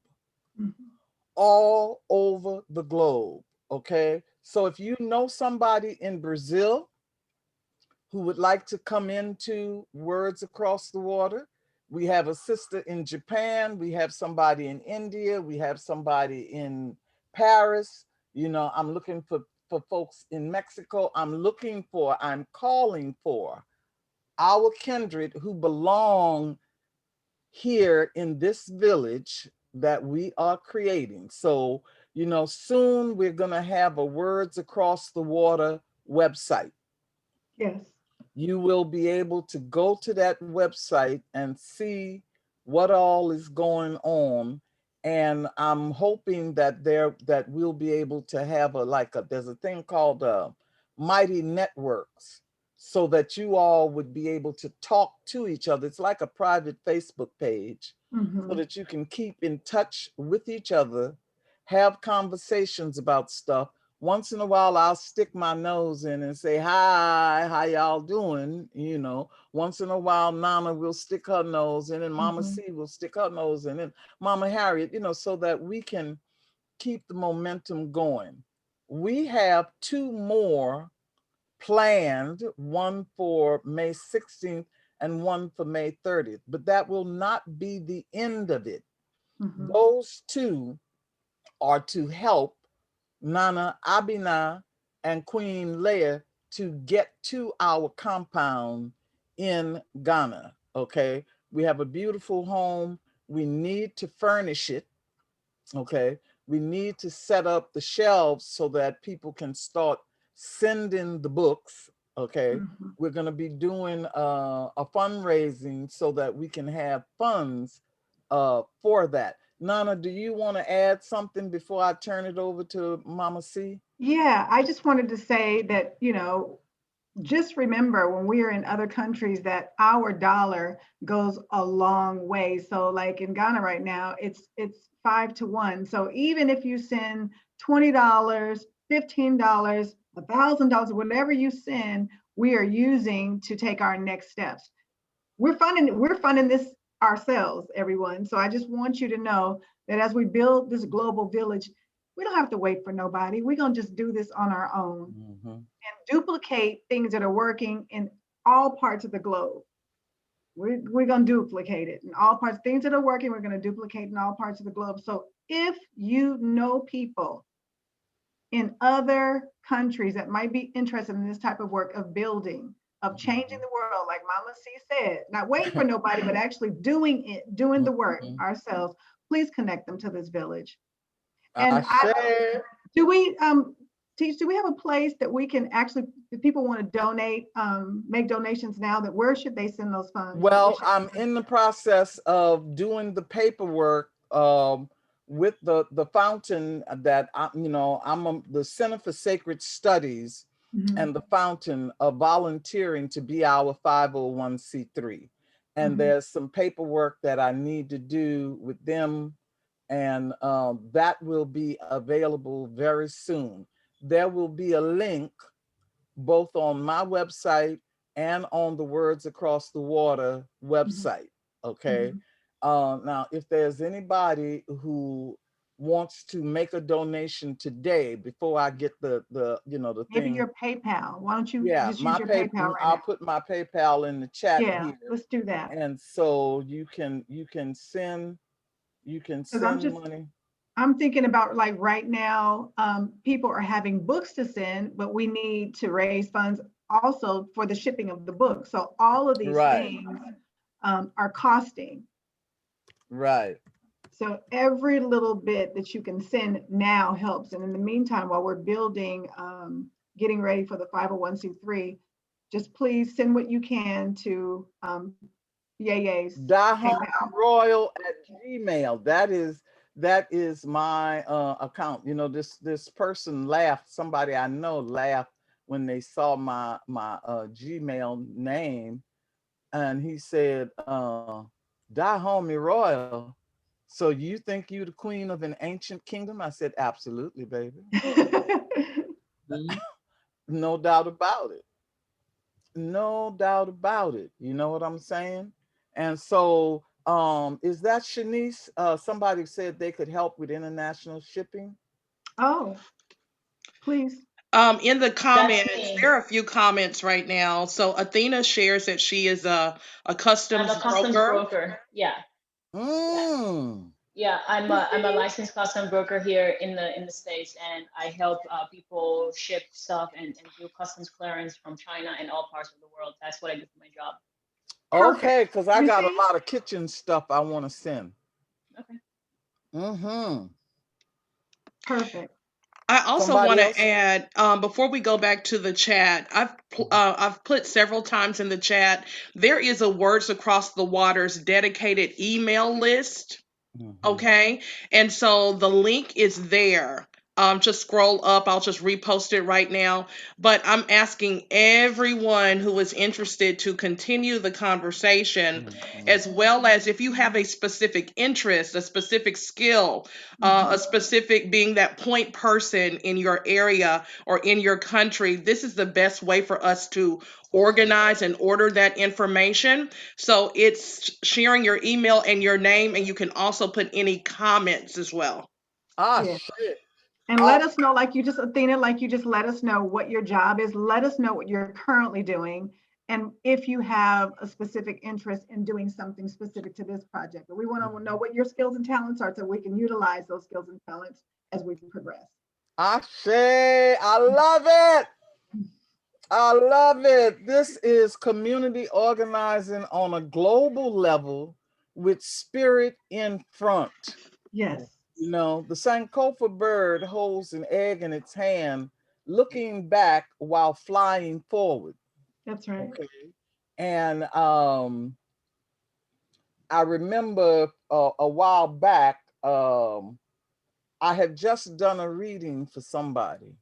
all over the globe. Okay. So if you know somebody in Brazil who would like to come into Words Across the Water, we have a sister in Japan, we have somebody in India, we have somebody in Paris. You know, I'm looking for folks in Mexico. I'm calling for our kindred who belong here in this village that we are creating. So, you know, soon we're going to have a Words Across the Water website. Yes. You will be able to go to that website and see what all is going on. And I'm hoping that we'll be able to have there's a thing called Mighty Networks, so that you all would be able to talk to each other. It's like a private Facebook page, so that you can keep in touch with each other, have conversations about stuff. Once in a while, I'll stick my nose in and say, hi, how y'all doing? You know, once in a while, Nana will stick her nose in and Mama C will stick her nose in and Mama Harriet, you know, so that we can keep the momentum going. We have 2 more planned, one for May 16th and one for May 30th, but that will not be the end of it. Those 2 are to help Nana Abena and Queen Leia to get to our compound in Ghana. Okay, we have a beautiful home. We need to furnish it. Okay, we need to set up the shelves so that people can start sending the books. Okay, we're going to be doing a fundraising so that we can have funds for that. Nana, do you want to add something before I turn it over to Mama C? Yeah, I just wanted to say that, you know, just remember when we are in other countries that our dollar goes a long way. So like in Ghana right now, it's 5 to 1. So even if you send $20, $15, $1,000, whatever you send, we are using to take our next steps. We're funding this ourselves, everyone. So I just want you to know that as we build this global village, we don't have to wait for nobody. We're going to just do this on our own and duplicate things that are working in all parts of the globe. We're going to duplicate it in all parts. Things that are working, we're going to duplicate in all parts of the globe. So if you know people in other countries that might be interested in this type of work of building, of changing the world, like Mama C said, not waiting for nobody, but actually doing it, doing the work ourselves, please connect them to this village. And do we Teish, do we have a place that we can actually, if people want to donate, make donations now, that where should they send those funds? Well, I'm in the process of doing the paperwork with the fountain that I'm the Center for Sacred Studies and the fountain of volunteering to be our 501c3. And there's some paperwork that I need to do with them, and that will be available very soon. There will be a link both on my website and on the Words Across the Water website. Okay. Now, if there's anybody who wants to make a donation today, before I get the maybe thing, your PayPal. Why don't you just my use your PayPal right I'll now? put my PayPal in the chat here. Let's do that. And so you can send money. I'm thinking about, like, right now, people are having books to send, but we need to raise funds also for the shipping of the book. So all of these things are costing. Right. So every little bit that you can send now helps. And in the meantime, while we're building, getting ready for the 501c3, just please send what you can to Yeye's Royal@gmail. That is my account. You know, this person laughed. Somebody I know laughed when they saw my Gmail name, and he said, "Homie Royal. So you think you the queen of an ancient kingdom?" I said, "Absolutely, baby. No doubt about it." No doubt about it. You know what I'm saying? And so, is that Shanice? Somebody said they could help with international shipping. Oh, please. In the That's comments, me. there are a few comments right now. So Athena shares that she is a I'm customs a customs broker. broker. Yeah, yeah, Mm. yeah. You I'm a see? licensed customs broker here in the States, and I help people ship stuff and do customs clearance from China and all parts of the world. That's what I do for my job. Perfect. Okay, because I You got a see? lot of kitchen stuff I want to send. Okay. Mm-hmm. Perfect. I also want Somebody to else? add, before we go back to the chat, I've put several times in the chat. There is a Words Across the Waters dedicated email list. Mm-hmm. Okay. And so the link is there. Just scroll up. I'll just repost it right now. But I'm asking everyone who is interested to continue the conversation, Mm-hmm. as well as if you have a specific interest, a specific skill, a Mhm. specific being that point person in your area or in your country. This is the best way for us to That's right. organize and order that information. So it's sharing your email and your name, and you can also put any comments as well. Ah, Yeah. shit. And Oh, let us know, like you just, Athena, like you just let us know what your job is. Let us know what you're currently doing. And if you have a specific interest in doing something specific to this project, but we want to know what your skills and talents are so we can utilize those skills and talents as we progress. Ashe, I love it. I love it. This is community organizing on a global level with spirit in front. Yes, You know, the Sankofa bird holds an egg in its hand, looking back while flying forward. that's right. Okay. And I remember a while back, I had just done a reading for somebody,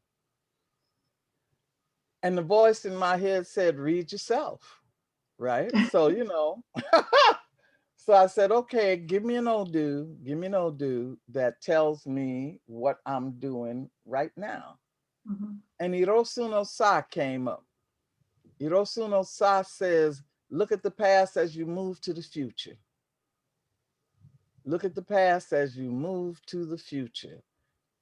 and the voice in my head said, read yourself. Right. So, you know, so I said, okay, give me an Odu that tells me what I'm doing right now. Mhm. And Hirosu no Sa came up. Hirosu no Sa says, look at the past as you move to the future. Look at the past as you move to the future.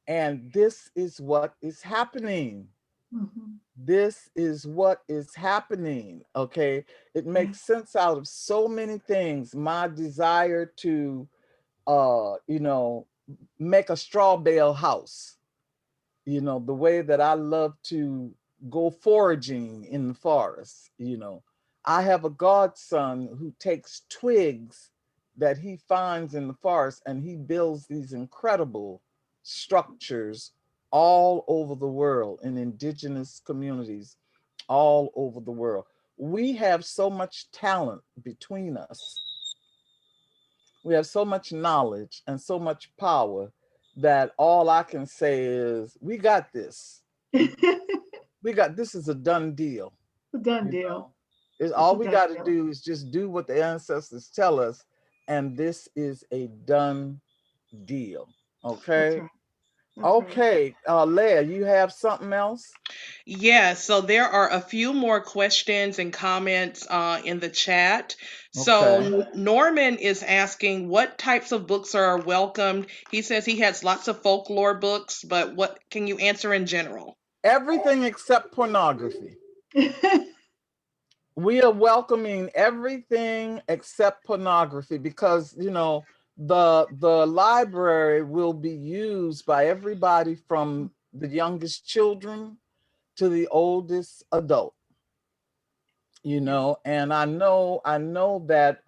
And this is what is happening. Mhm. This is what is happening. Okay. It Yes. makes sense out of so many things. My desire to you know, make a straw bale house. You know, the way that I love to go foraging in the forest, you know. I have a godson who takes twigs that he finds in the forest and he builds these incredible structures all over the world in indigenous communities all over the world. We have so much talent between us. We have so much knowledge and so much power that all I can say is we got this. We got this is a done deal. A done You deal. know, is It's all a we done got to deal. do is just do what the ancestors tell us, and this is a done deal. That's Okay. right. That's right. Okay. Leia, you have something else? Yes, so there are a few more questions and comments in the chat. So Okay. Norman is asking what types of books are welcomed. He says he has lots of folklore books, but what can you answer in general? Everything except pornography. We are welcoming everything except pornography because, you know, the library will be used by everybody from the youngest children to the oldest adult, you Yes. know. And I know that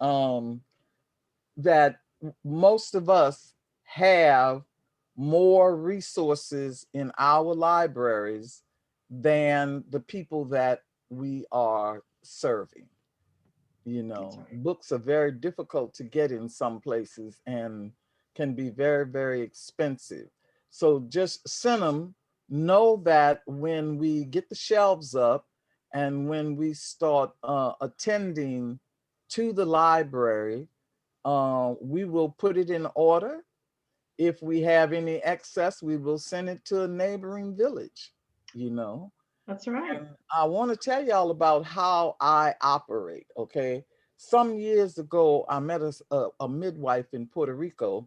that most of us have more resources in our libraries than the people that we are serving. You That's know, right. books are very difficult to get in some places and can be very, very expensive. So just send them. Know that when we get the shelves up and when we start attending to the library, we will put it in order. If we have any excess, we will send it to a neighboring village, you know. That's right. And I want to tell y'all about how I operate, okay? Some years ago, I met a midwife in Puerto Rico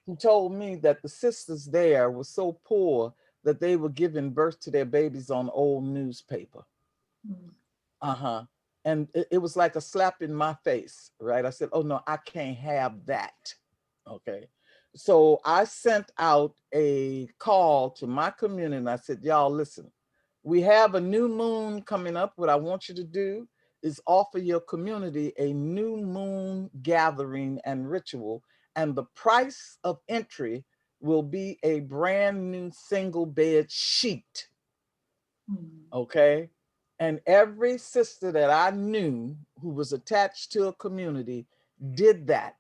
who told me that the sisters there were so poor that they were giving birth to their babies on old newspaper. Mm. Uh-huh. And it was like a slap in my face, right? I said, oh no, I can't have that. Okay. So I sent out a call to my community and I said, y'all, listen, we have a new moon coming up. What I want you to do is offer your community a new moon gathering and ritual. And the price of entry will be a brand new single bed sheet. Okay. And every sister that I knew who was attached to a community did that.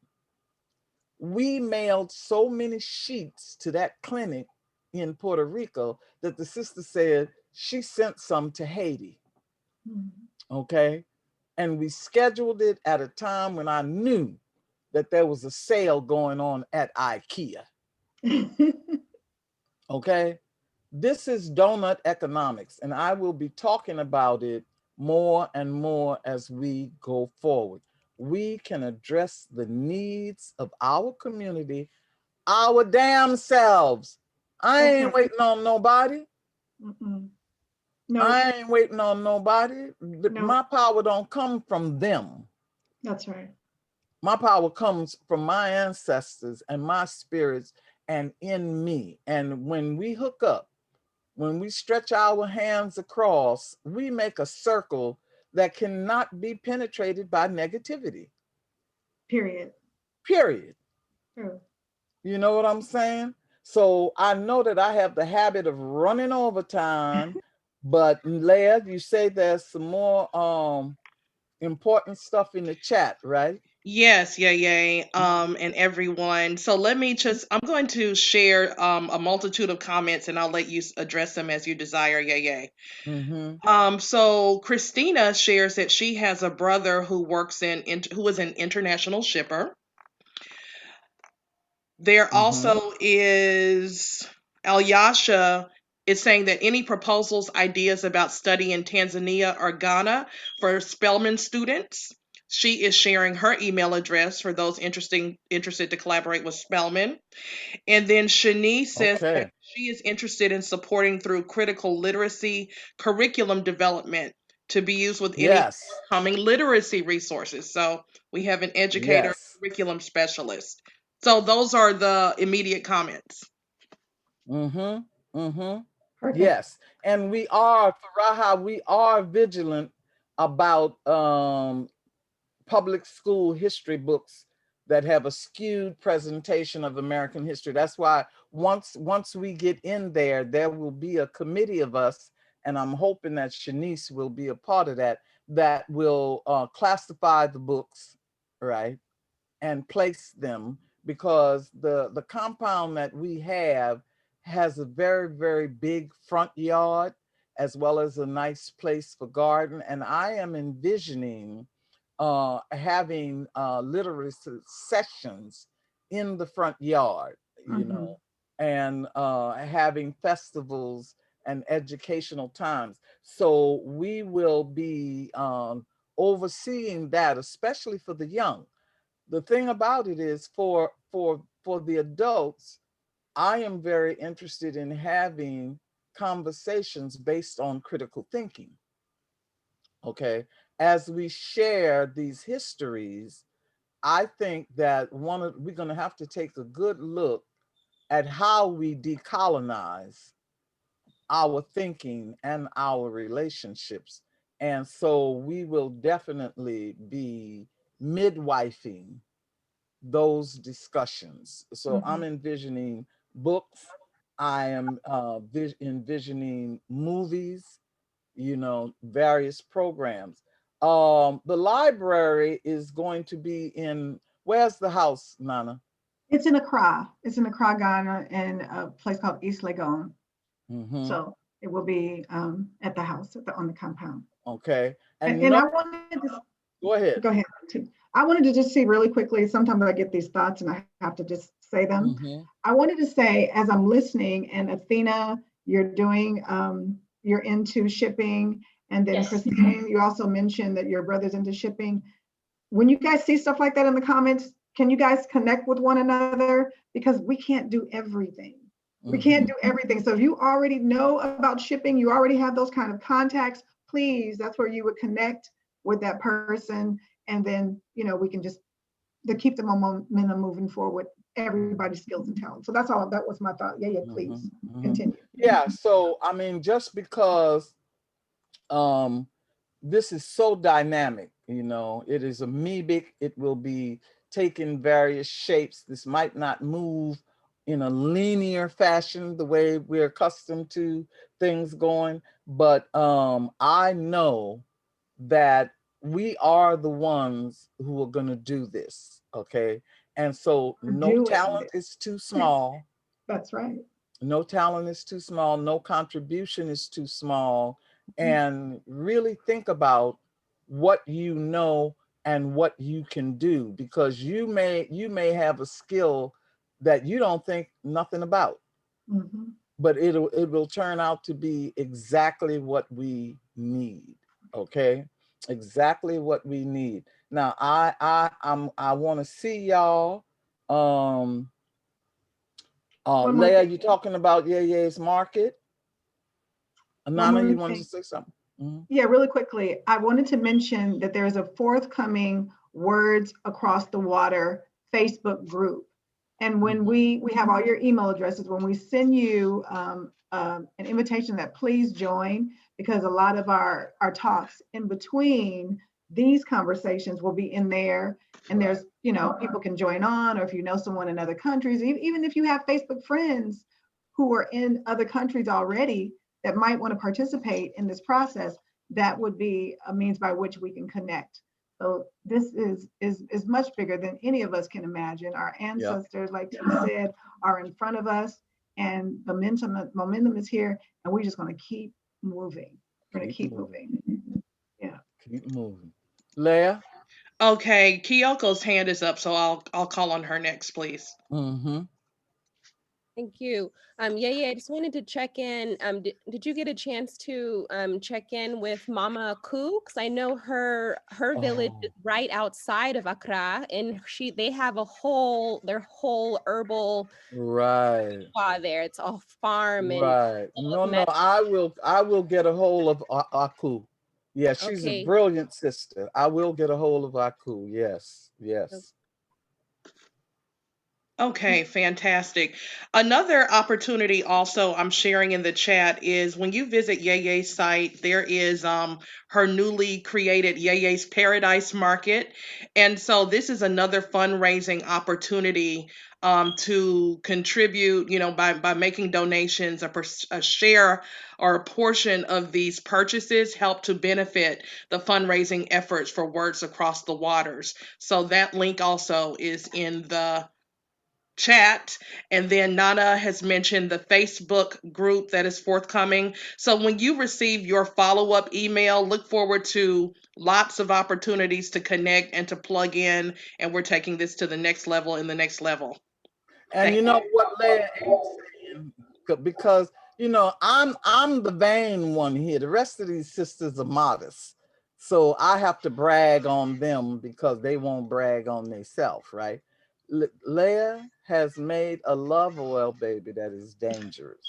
We mailed so many sheets to that clinic in Puerto Rico that the sister said she sent some to Haiti. Okay. And we scheduled it at a time when I knew that there was a sale going on at IKEA. Okay. This is donut economics, and I will be talking about it more and more as we go forward. We can address the needs of our community, our damn selves. I ain't waiting on nobody. No. I ain't waiting on nobody. No. My power don't come from them. That's right. My power comes from my ancestors and my spirits and in me. And when we hook up, when we stretch our hands across, we make a circle that cannot be penetrated by negativity. Period. Period. True. You know what I'm saying? So I know that I have the habit of running overtime, but Leia, you say there's some more important stuff in the chat, right? Yes, Yeye, and everyone. So I'm going to share a multitude of comments and I'll let you address them as you desire, Yeye. So Christina shares that she has a brother who who is an international shipper. There also is Alyasha is saying that any proposals, ideas about study in Tanzania or Ghana for Spelman students. She is sharing her email address for those interested to collaborate with Spelman. And then Shanice says that she is interested in supporting through critical literacy curriculum development to be used with any upcoming literacy resources. So we have an educator, curriculum specialist. So those are the immediate comments. Yes. And we are, Furaha, we are vigilant about public school history books that have a skewed presentation of American history. That's why once we get in there, there will be a committee of us, and I'm hoping that Shanice will be a part of that, that will classify the books, right, and place them, because the compound that we have has a very, very big front yard, as well as a nice place for garden. And I am envisioning having literacy sessions in the front yard, you know, and having festivals and educational times. So we will be overseeing that, especially for the young. The thing about it is for the adults, I am very interested in having conversations based on critical thinking. Okay, as we share these histories, I think that we're going to have to take a good look at how we decolonize our thinking and our relationships. And so we will definitely be midwifing those discussions. So I'm envisioning books, I am envisioning movies, you know, various programs. The library is going to be in, where's the house, Nana? It's in Accra. It's in Accra, Ghana, in a place called East Legon. So it will be at the house, on the compound. Okay. And I wanted to go ahead. Go ahead. I wanted to just say really quickly, sometimes I get these thoughts and I have to just say them. I wanted to say, as I'm listening, and Athena, you're doing you're into shipping. And then Yes. Christine, you also mentioned that your brother's into shipping. When you guys see stuff like that in the comments, can you guys connect with one another? Because we can't do everything. We can't do everything. So if you already know about shipping, you already have those kind of contacts, please, that's where you would connect with that person. And then, you know, we can just keep the momentum moving forward, everybody's skills and talent. So that's all, that was my thought. Yeah, please continue. Yeah, so I mean, just because this is so dynamic, you know, it is amoebic, it will be taking various shapes. This might not move in a linear fashion the way we're accustomed to things going, but I know that we are the ones who are going to do this, okay? And so no talent is too small. That's right. No talent is too small, no contribution is too small, and really think about what you know and what you can do, because you may have a skill that you don't think nothing about, but it will turn out to be exactly what we need. Okay, exactly what we need. Now I want to see y'all. Leia, you talking about Yeye's market? Anana, you wanted to say something? Yeah, really quickly. I wanted to mention that there's a forthcoming Words Across the Water Facebook group. And when we have all your email addresses, when we send you an invitation that please join, because a lot of our talks in between these conversations will be in there. And there's, you know, people can join on, or if you know someone in other countries, even if you have Facebook friends who are in other countries already that might want to participate in this process, that would be a means by which we can connect. So this is much bigger than any of us can imagine. Our ancestors, like T said, are in front of us, and the momentum is here, and we're just going to keep moving. We're going to keep moving. Yeah. Keep moving. Leia? Okay, Kiyoko's hand is up, so I'll call on her next, please. Thank you. Yeye, I just wanted to check in. Did you get a chance to check in with Mama Ku? Because I know her village is right outside of Accra, and they have their whole herbal spa there. It's a farm and No, I will get a hold of Aku. Yeah, she's a brilliant sister. I will get a hold of Aku. Yes. Okay, fantastic. Another opportunity also I'm sharing in the chat is when you visit Yeye's site, there is her newly created Yeye's Paradise Market. And so this is another fundraising opportunity to contribute, you know, by making donations, a share or a portion of these purchases help to benefit the fundraising efforts for Words Across the Waters. So that link also is in the chat. And then Nana has mentioned the Facebook group that is forthcoming. So when you receive your follow-up email, look forward to lots of opportunities to connect and to plug in. And we're taking this to the next level and the next level. And you know what Leia is saying, because you know I'm the vain one here. The rest of these sisters are modest. So I have to brag on them because they won't brag on themselves, right? Leia has made a love oil, baby, that is dangerous.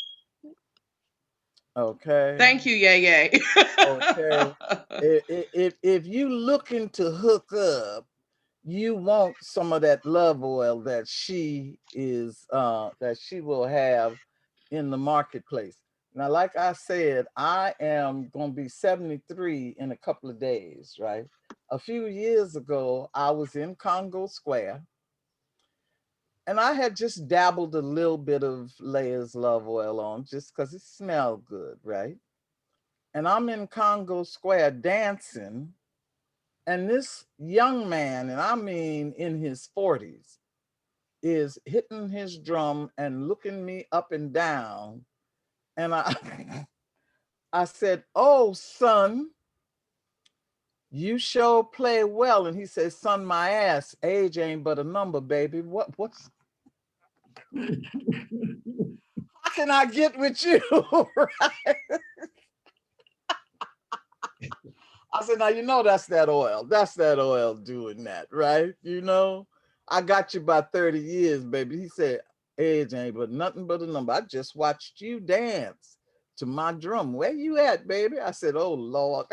Okay. Thank you, Yeye. Okay. If you looking to hook up, you want some of that love oil that she will have in the marketplace. Now, like I said, I am gonna be 73 in a couple of days, right? A few years ago, I was in Congo Square, and I had just dabbled a little bit of Leia's love oil on just because it smelled good, right? And I'm in Congo Square dancing, and this young man, and I mean in his 40s, is hitting his drum and looking me up and down. And I said, "Oh, son, you sure play well." And he said, "Son, my ass, age ain't but a number, baby. What's how can I get with you?" Right? I said, now, you know, that's that oil. That's that oil doing that, right? You know, I got you by 30 years, baby. He said, age ain't but nothing but a number. I just watched you dance to my drum. Where you at, baby? I said, oh, Lord.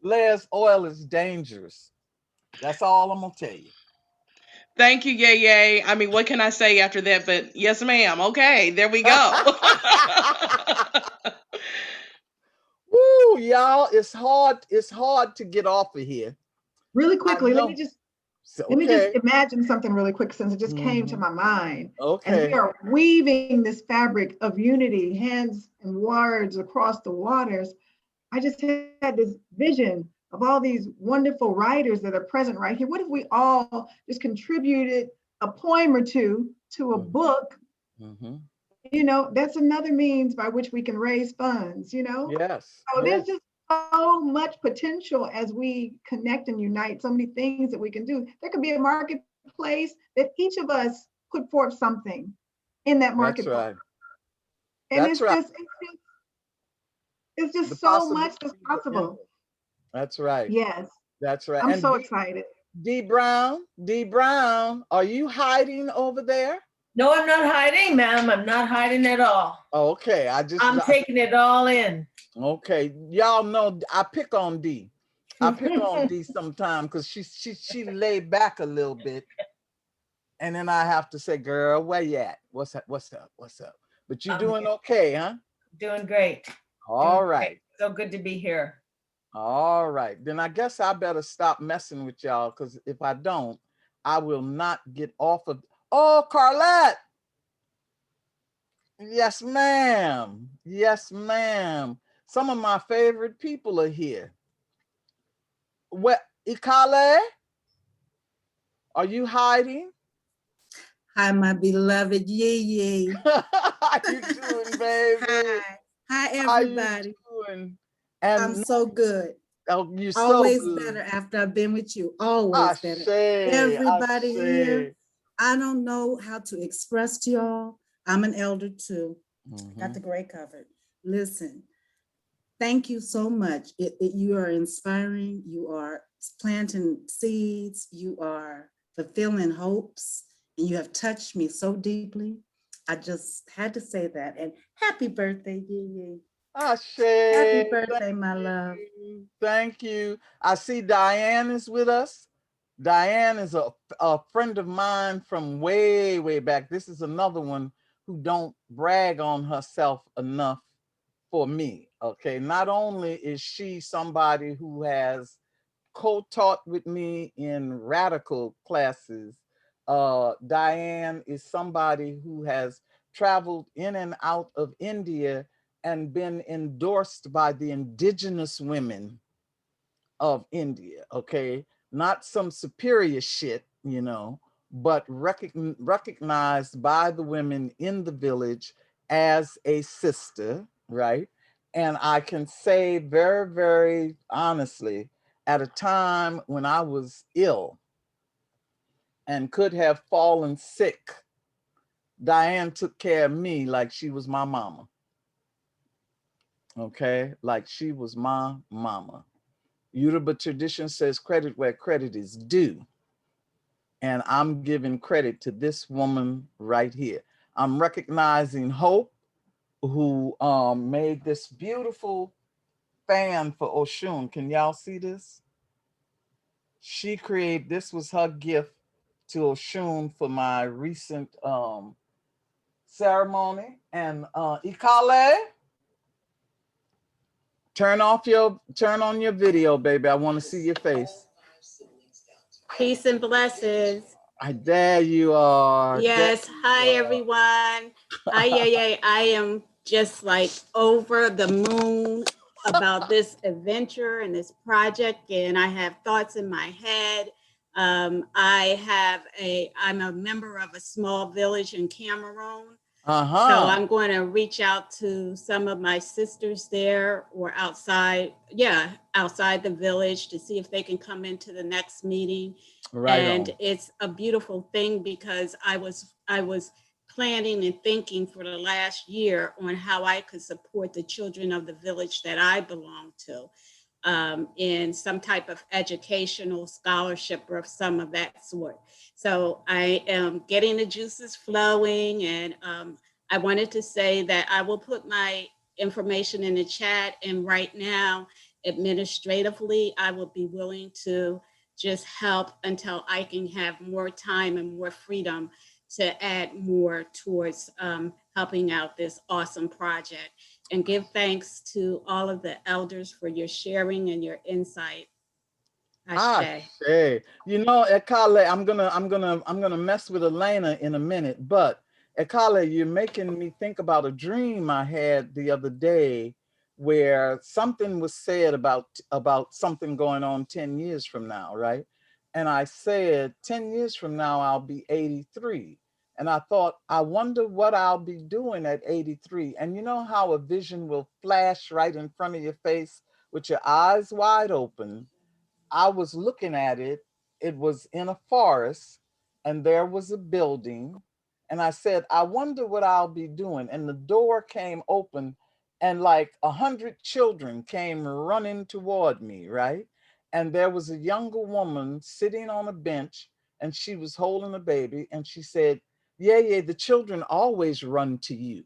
Leia's oil is dangerous. That's all I'm going to tell you. Thank you, Yeye. I mean, what can I say after that? But yes, ma'am. Okay, there we go. Woo, y'all, it's hard to get off of here. Really I quickly, let know. me just Okay. imagine something really quick since it just came to my mind. As Okay. we are weaving this fabric of unity, hands and words across the waters, I just had this vision of all these wonderful writers that are present right here. What if we all just contributed a poem or two to a book? You know, that's another means by which we can raise funds, you know? Yes. So there's Yes. just so much potential as we connect and unite, so many things that we can do. There could be a marketplace that each of us put forth something in that marketplace. That's right. And That's right. it's just The so much that's possibilities are possible. endless. That's right. Yes. That's right. I'm And so excited. D Brown, are you hiding over there? No, I'm not hiding, ma'am. I'm not hiding at all. Okay, I'm taking it all in. Okay, y'all know I pick on D. I pick on D sometimes because she laid back a little bit, and then I have to say, "Girl, where you at? What's up? What's up? What's up?" But you doing okay, huh? Doing great. All right. So good to be here. All right, then I guess I better stop messing with y'all, because if I don't, I will not get off of. Oh, Carlette. Yes, ma'am. Yes, ma'am. Some of my favorite people are here. What, Ikale? Are you hiding? Hi, my beloved Yeye. How you doing, baby? Hi, everybody. How you doing? And I'm so good. Oh, you're always so good. Better after I've been with you. Always better. Everybody here, I don't know how to express to y'all. I'm an elder too. Got the gray covered. Listen, thank you so much. You are inspiring. You are planting seeds. You are fulfilling hopes. And you have touched me so deeply. I just had to say that. And happy birthday, Yeye. Happy birthday, my love. Thank you. I see Diane is with us. Diane is a friend of mine from way, way back. This is another one who don't brag on herself enough for me, okay? Not only is she somebody who has co-taught with me in radical classes, Diane is somebody who has traveled in and out of India and been endorsed by the indigenous women of India, okay? Not some superior shit, you know, but recognized by the women in the village as a sister, right? And I can say very, very honestly, at a time when I was ill and could have fallen sick, Diane took care of me like she was my mama. Okay, like she was my mama. Yoruba tradition says credit where credit is due. And I'm giving credit to this woman right here. I'm recognizing Hope, who made this beautiful fan for Oshun. Can y'all see this? She created, this was her gift to Oshun for my recent ceremony. And Ikale, turn on your video, baby. I want to see your face. Peace and blessings. There you are. Yes. Hi, everyone. Hi, Yeye. I am just like over the moon about this adventure and this project, and I have thoughts in my head. I'm a member of a small village in Cameroon. So I'm going to reach out to some of my sisters there or outside the village to see if they can come into the next meeting. Right. And it's a beautiful thing because I was planning and thinking for the last year on how I could support the children of the village that I belong to in some type of educational scholarship or some of that sort. So I am getting the juices flowing, and I wanted to say that I will put my information in the chat, and right now, administratively, I will be willing to just help until I can have more time and more freedom to add more towards helping out this awesome project. And give thanks to all of the elders for your sharing and your insight. Ashe. You know, Ekale, I'm gonna mess with Elena in a minute, but Ekale, you're making me think about a dream I had the other day where something was said about something going on 10 years from now, right? And I said, 10 years from now, I'll be 83. And I thought, I wonder what I'll be doing at 83. And you know how a vision will flash right in front of your face with your eyes wide open. I was looking at it. It was in a forest and there was a building. And I said, I wonder what I'll be doing. And the door came open and like 100 children came running toward me, right? And there was a younger woman sitting on a bench and she was holding a baby. And she said, Yeye, the children always run to you,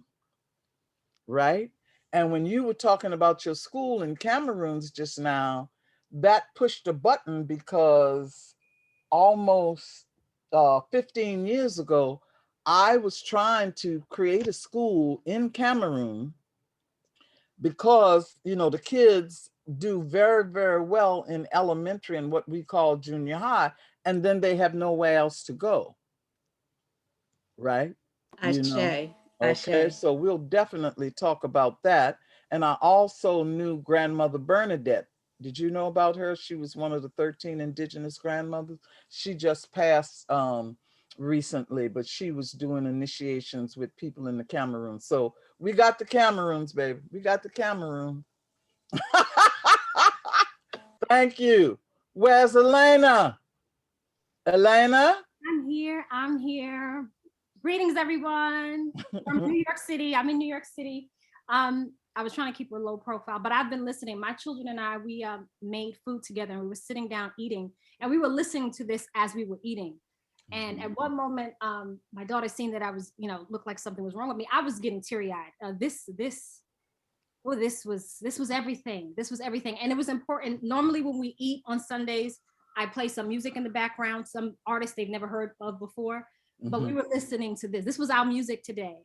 right? And when you were talking about your school in Cameroons just now, that pushed a button because almost 15 years ago, I was trying to create a school in Cameroon because, you know, the kids do very, very well in elementary and what we call junior high, and then they have nowhere else to go, right? You know? Okay, so we'll definitely talk about that. And I also knew Grandmother Bernadette. Did you know about her? She was one of the 13 indigenous grandmothers. She just passed recently, but she was doing initiations with people in the Cameroon. So we got the Cameroons, baby. We got the Cameroon. Thank you. Where's Elena? Elena? I'm here. I'm here. Greetings, everyone from New York City. I'm in New York City. I was trying to keep a low profile, but I've been listening. My children and I, we made food together and we were sitting down eating and we were listening to this as we were eating. And at one moment, my daughter seen that I was, you know, looked like something was wrong with me. I was getting teary-eyed. This was everything. This was everything. And it was important. Normally when we eat on Sundays, I play some music in the background, some artists they've never heard of before, but we were listening to this. This was our music today.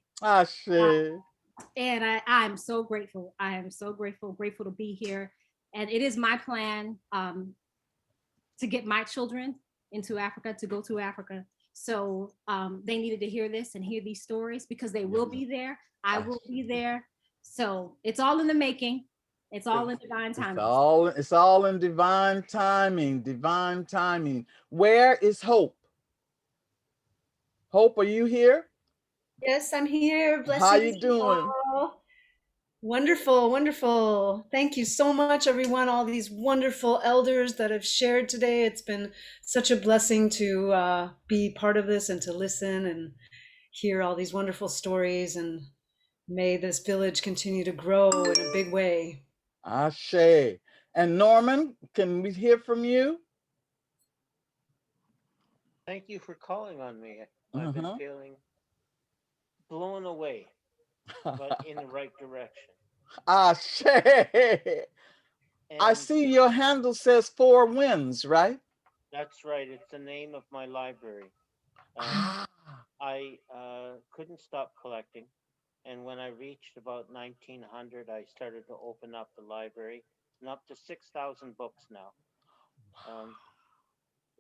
And I'm so grateful. I am so grateful to be here. And it is my plan to get my children into Africa, to go to Africa. So they needed to hear this and hear these stories because they will be there. I will be there. So it's all in the making. It's all in divine timing. It's all in divine timing, divine timing. Where is Hope? Hope, are you here? Yes, I'm here. Blessings. How you doing? All. Wonderful, wonderful. Thank you so much, everyone, all these wonderful elders that have shared today. It's been such a blessing to be part of this and to listen and hear all these wonderful stories. And may this village continue to grow in a big way. Ashe. And Norman, can we hear from you? Thank you for calling on me. I've been feeling blown away, but in the right direction. Ashe. I see your handle says 4 Winds, right? That's right. It's the name of my library. I couldn't stop collecting. And when I reached about 1900, I started to open up the library, and up to 6,000 books now.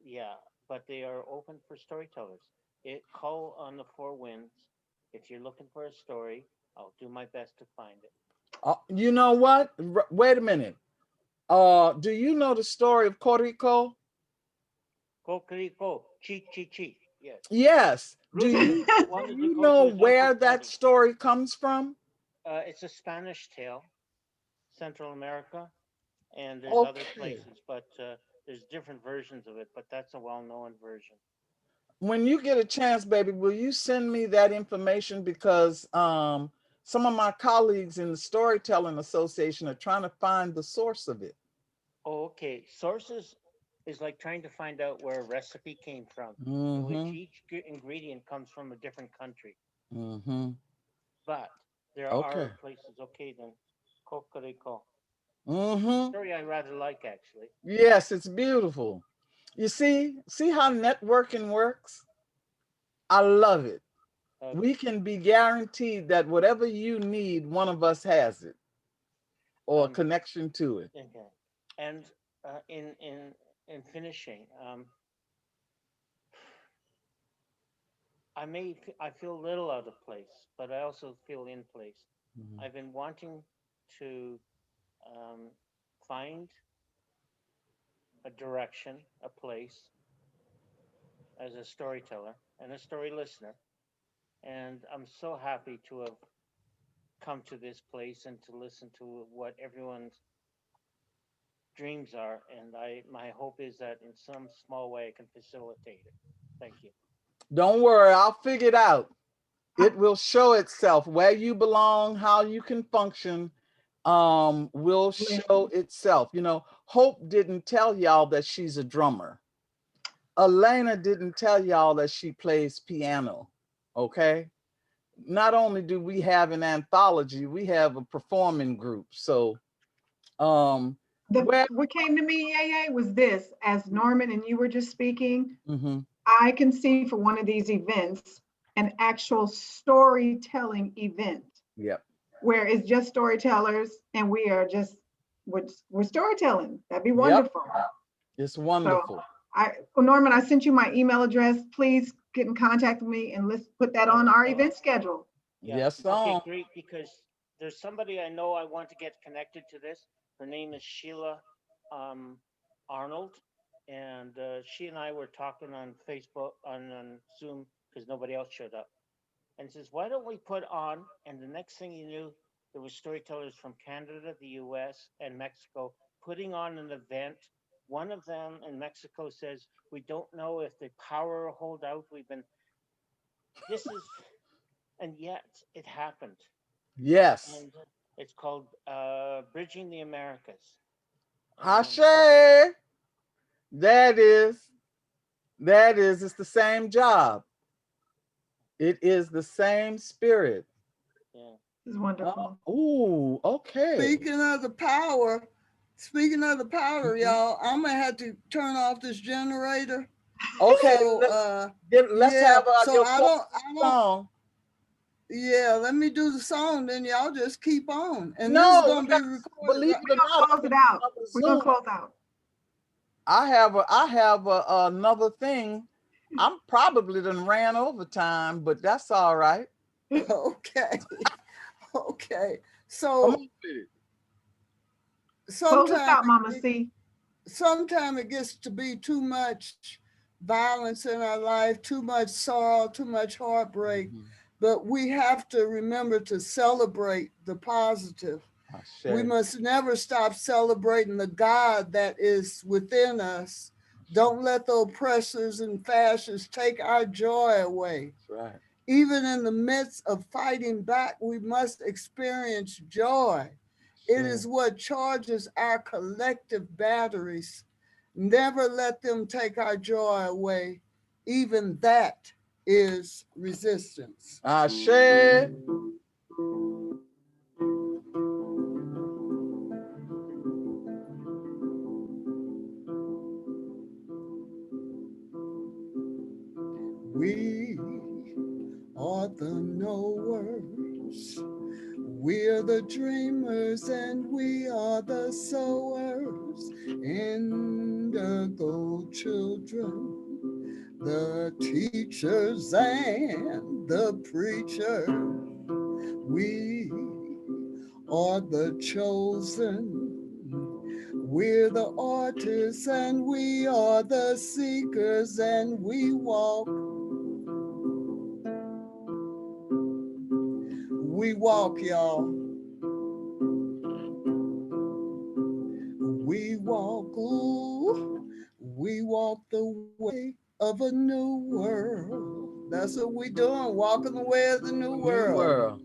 Yeah, but they are open for storytellers. Call on the 4 Winds. If you're looking for a story, I'll do my best to find it. You know what? Wait a minute. Do you know the story of Corico? Corico, chi chi chi. Yes. Yes. Do you know where that story comes from? It's a Spanish tale, Central America, and there's other places, but there's different versions of it, but that's a well-known version. when you get a chance, baby, will you send me that information? Because some of my colleagues in the Storytelling Association are trying to find the source of it. Oh, okay. Sources is like trying to find out where a recipe came from, in which each ingredient comes from a different country. But there are places. Okay, then. Cocorico. Story I rather like, actually. Yes, it's beautiful. You see how networking works? I love it. We can be guaranteed that whatever you need, one of us has it, or a connection to it. Okay. And in finishing, I feel a little out of place, but I also feel in place. I've been wanting to find a direction, a place, as a storyteller and a story listener, and I'm so happy to have come to this place and to listen to what everyone's dreams are. And my hope is that in some small way I can facilitate it. Thank you. Don't worry, I'll figure it out. It will show itself where you belong, how you can function, will show itself. You know, Hope didn't tell y'all that she's a drummer. Elena didn't tell y'all that she plays piano. Okay. Not only do we have an anthology, we have a performing group. So what came to me, Yeye, was this: as Norman and you were just speaking, I can see for one of these events an actual storytelling event. Yep. Where it's just storytellers and we're storytelling. That'd be wonderful. Yep. It's wonderful. So Norman, I sent you my email address. Please get in contact with me and let's put that on our event schedule. Yeah. Yes, okay, great, because there's somebody I know I want to get connected to this. Her name is Sheila Arnold, and she and I were talking on Facebook, on Zoom, because nobody else showed up. And says, why don't we put on, and the next thing you knew, there were storytellers from Canada, the US, and Mexico putting on an event. One of them in Mexico says, we don't know if the power will hold out. And yet it happened. Yes. And it's called Bridging the Americas. Hashe. That is, it's the same job. It is the same spirit. Yeah. It's wonderful. Ooh, okay. Speaking of the power, y'all, I'm gonna have to turn off this generator. Okay, so, let's have so I don't song. Yeah, let me do the song, then y'all just keep on. And this is gonna be recorded. Believe it or not, close it out. We're gonna close out. I have another thing. I'm probably done ran over time, but that's all right. Okay. Okay. So sometimes it gets to be too much violence in our life, too much sorrow, too much heartbreak. But we have to remember to celebrate the positive. We must never stop celebrating the God that is within us. Don't let the oppressors and fascists take our joy away. That's right. Even in the midst of fighting back, we must experience joy. It is what charges our collective batteries. Never let them take our joy away. Even that is resistance. Ashe. We are the knowers. We're the dreamers and we are the sowers. Indigo children, the teachers and the preachers. We are the chosen. We're the artists and we are the seekers, and we walk. We walk, y'all. We walk, ooh, we walk the way of a new world. That's what we doing, walking the way of the new world.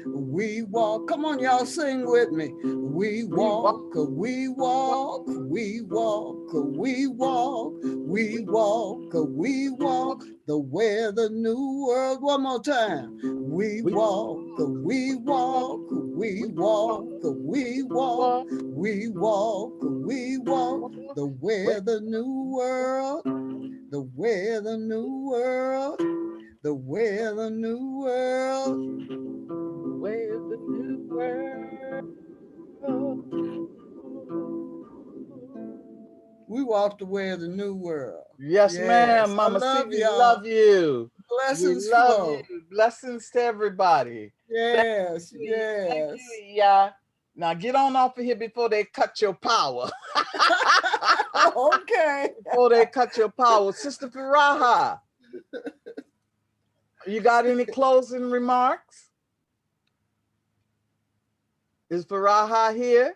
We walk, come on, y'all sing with me. We walk, we walk, we walk, we walk, we walk, we walk the way of the new world. One more time. We walk, we walk, we walk, we walk, we walk, we walk the way of the new world, the way of the new world, the way of the new world. Way of the new world. We walk the way of the new world. Yes, ma'am. Mama C, we love you. Blessings we love flow. you. Blessings to everybody. Yes, Thank yes. you, yeah. Now get on off of here before they cut your power. Okay. Before they cut your power. Sister Furaha, you got any closing remarks? Is Furaha here?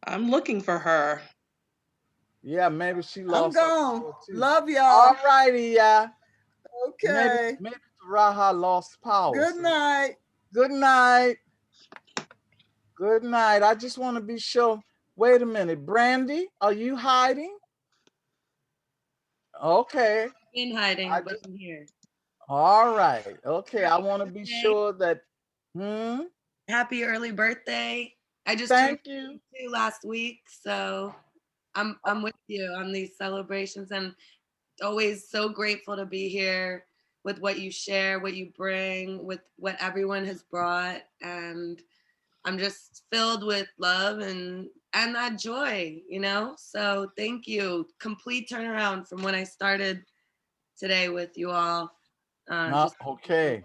I'm looking for her. Yeah, maybe she lost. I'm gone. Love y'all. All righty, yeah. Okay. Maybe Furaha lost power. Good night. Good night. Good night. I just want to be sure. Wait a minute. Brandy, are you hiding? Okay. In hiding, but I'm here. All right. Okay. I want to be sure that. Happy early birthday. I just Thank turned 22 last week, so I'm with you on these celebrations, and always so grateful to be here with what you share, what you bring, with what everyone has brought, and I'm just filled with love and that joy, you know? So thank you. Complete turnaround from when I started today with you all. Okay.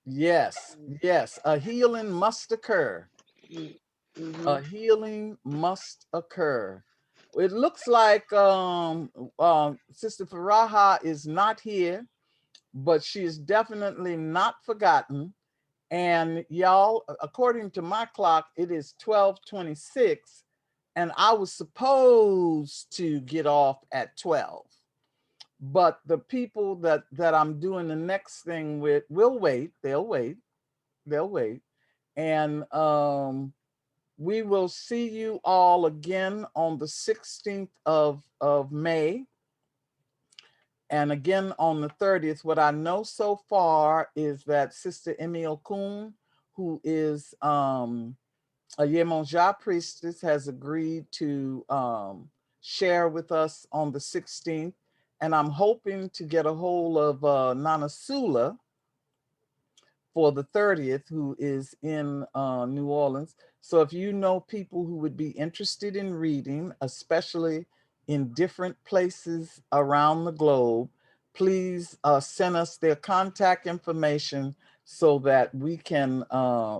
Yes, yes. A healing must occur. A healing must occur. It looks like Sister Furaha is not here, but she is definitely not forgotten. And y'all, according to my clock, it is 12:26, and I was supposed to get off at 12. But the people that I'm doing the next thing with will wait. They'll wait. And we will see you all again on the 16th of May. And again on the 30th. What I know so far is that Sister Emil Kuhn, who is a Yemonja priestess, has agreed to share with us on the 16th. And I'm hoping to get a hold of Nana Sula for the 30th, who is in New Orleans. So if you know people who would be interested in reading, especially in different places around the globe, please send us their contact information so that we can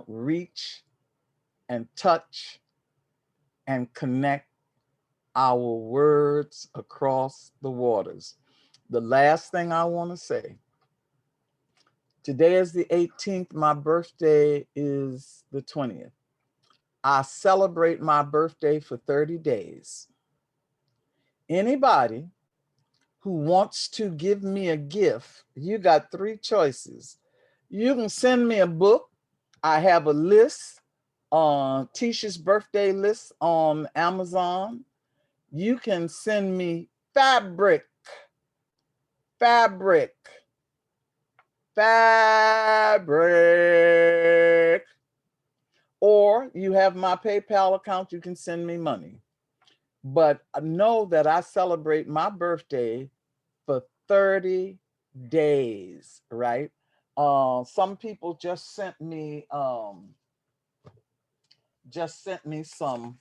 reach and touch and connect our words across the waters. The last thing I want to say, today is the 18th. My birthday is the 20th. I celebrate my birthday for 30 days. Anybody who wants to give me a gift, you got 3 choices. You can send me a book. I have a list on Teish's birthday list on Amazon. You can send me fabric. Or you have my PayPal account, you can send me money. But know that I celebrate my birthday for 30 days, right? Some people just sent me some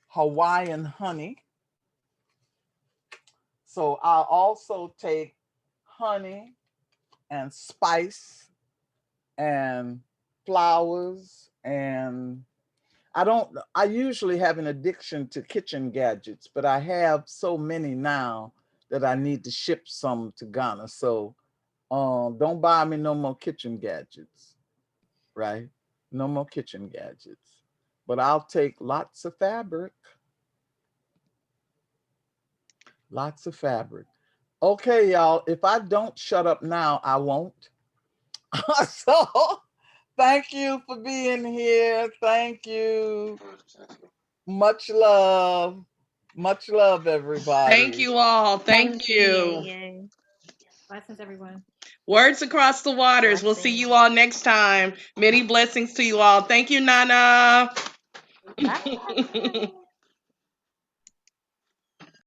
Hawaiian honey. So I'll also take honey and spice and flowers, and I usually have an addiction to kitchen gadgets, but I have so many now that I need to ship some to Ghana. So don't buy me no more kitchen gadgets, right? No more kitchen gadgets. But I'll take lots of fabric. Lots of fabric. Okay, y'all, if I don't shut up now, I won't. So thank you for being here. Thank you. Much love. Much love, everybody. Thank you all. Thank you. Yeye. Blessings, everyone. Words across the waters. We'll see you all next time. Many blessings to you all. Thank you, Nana. Bye.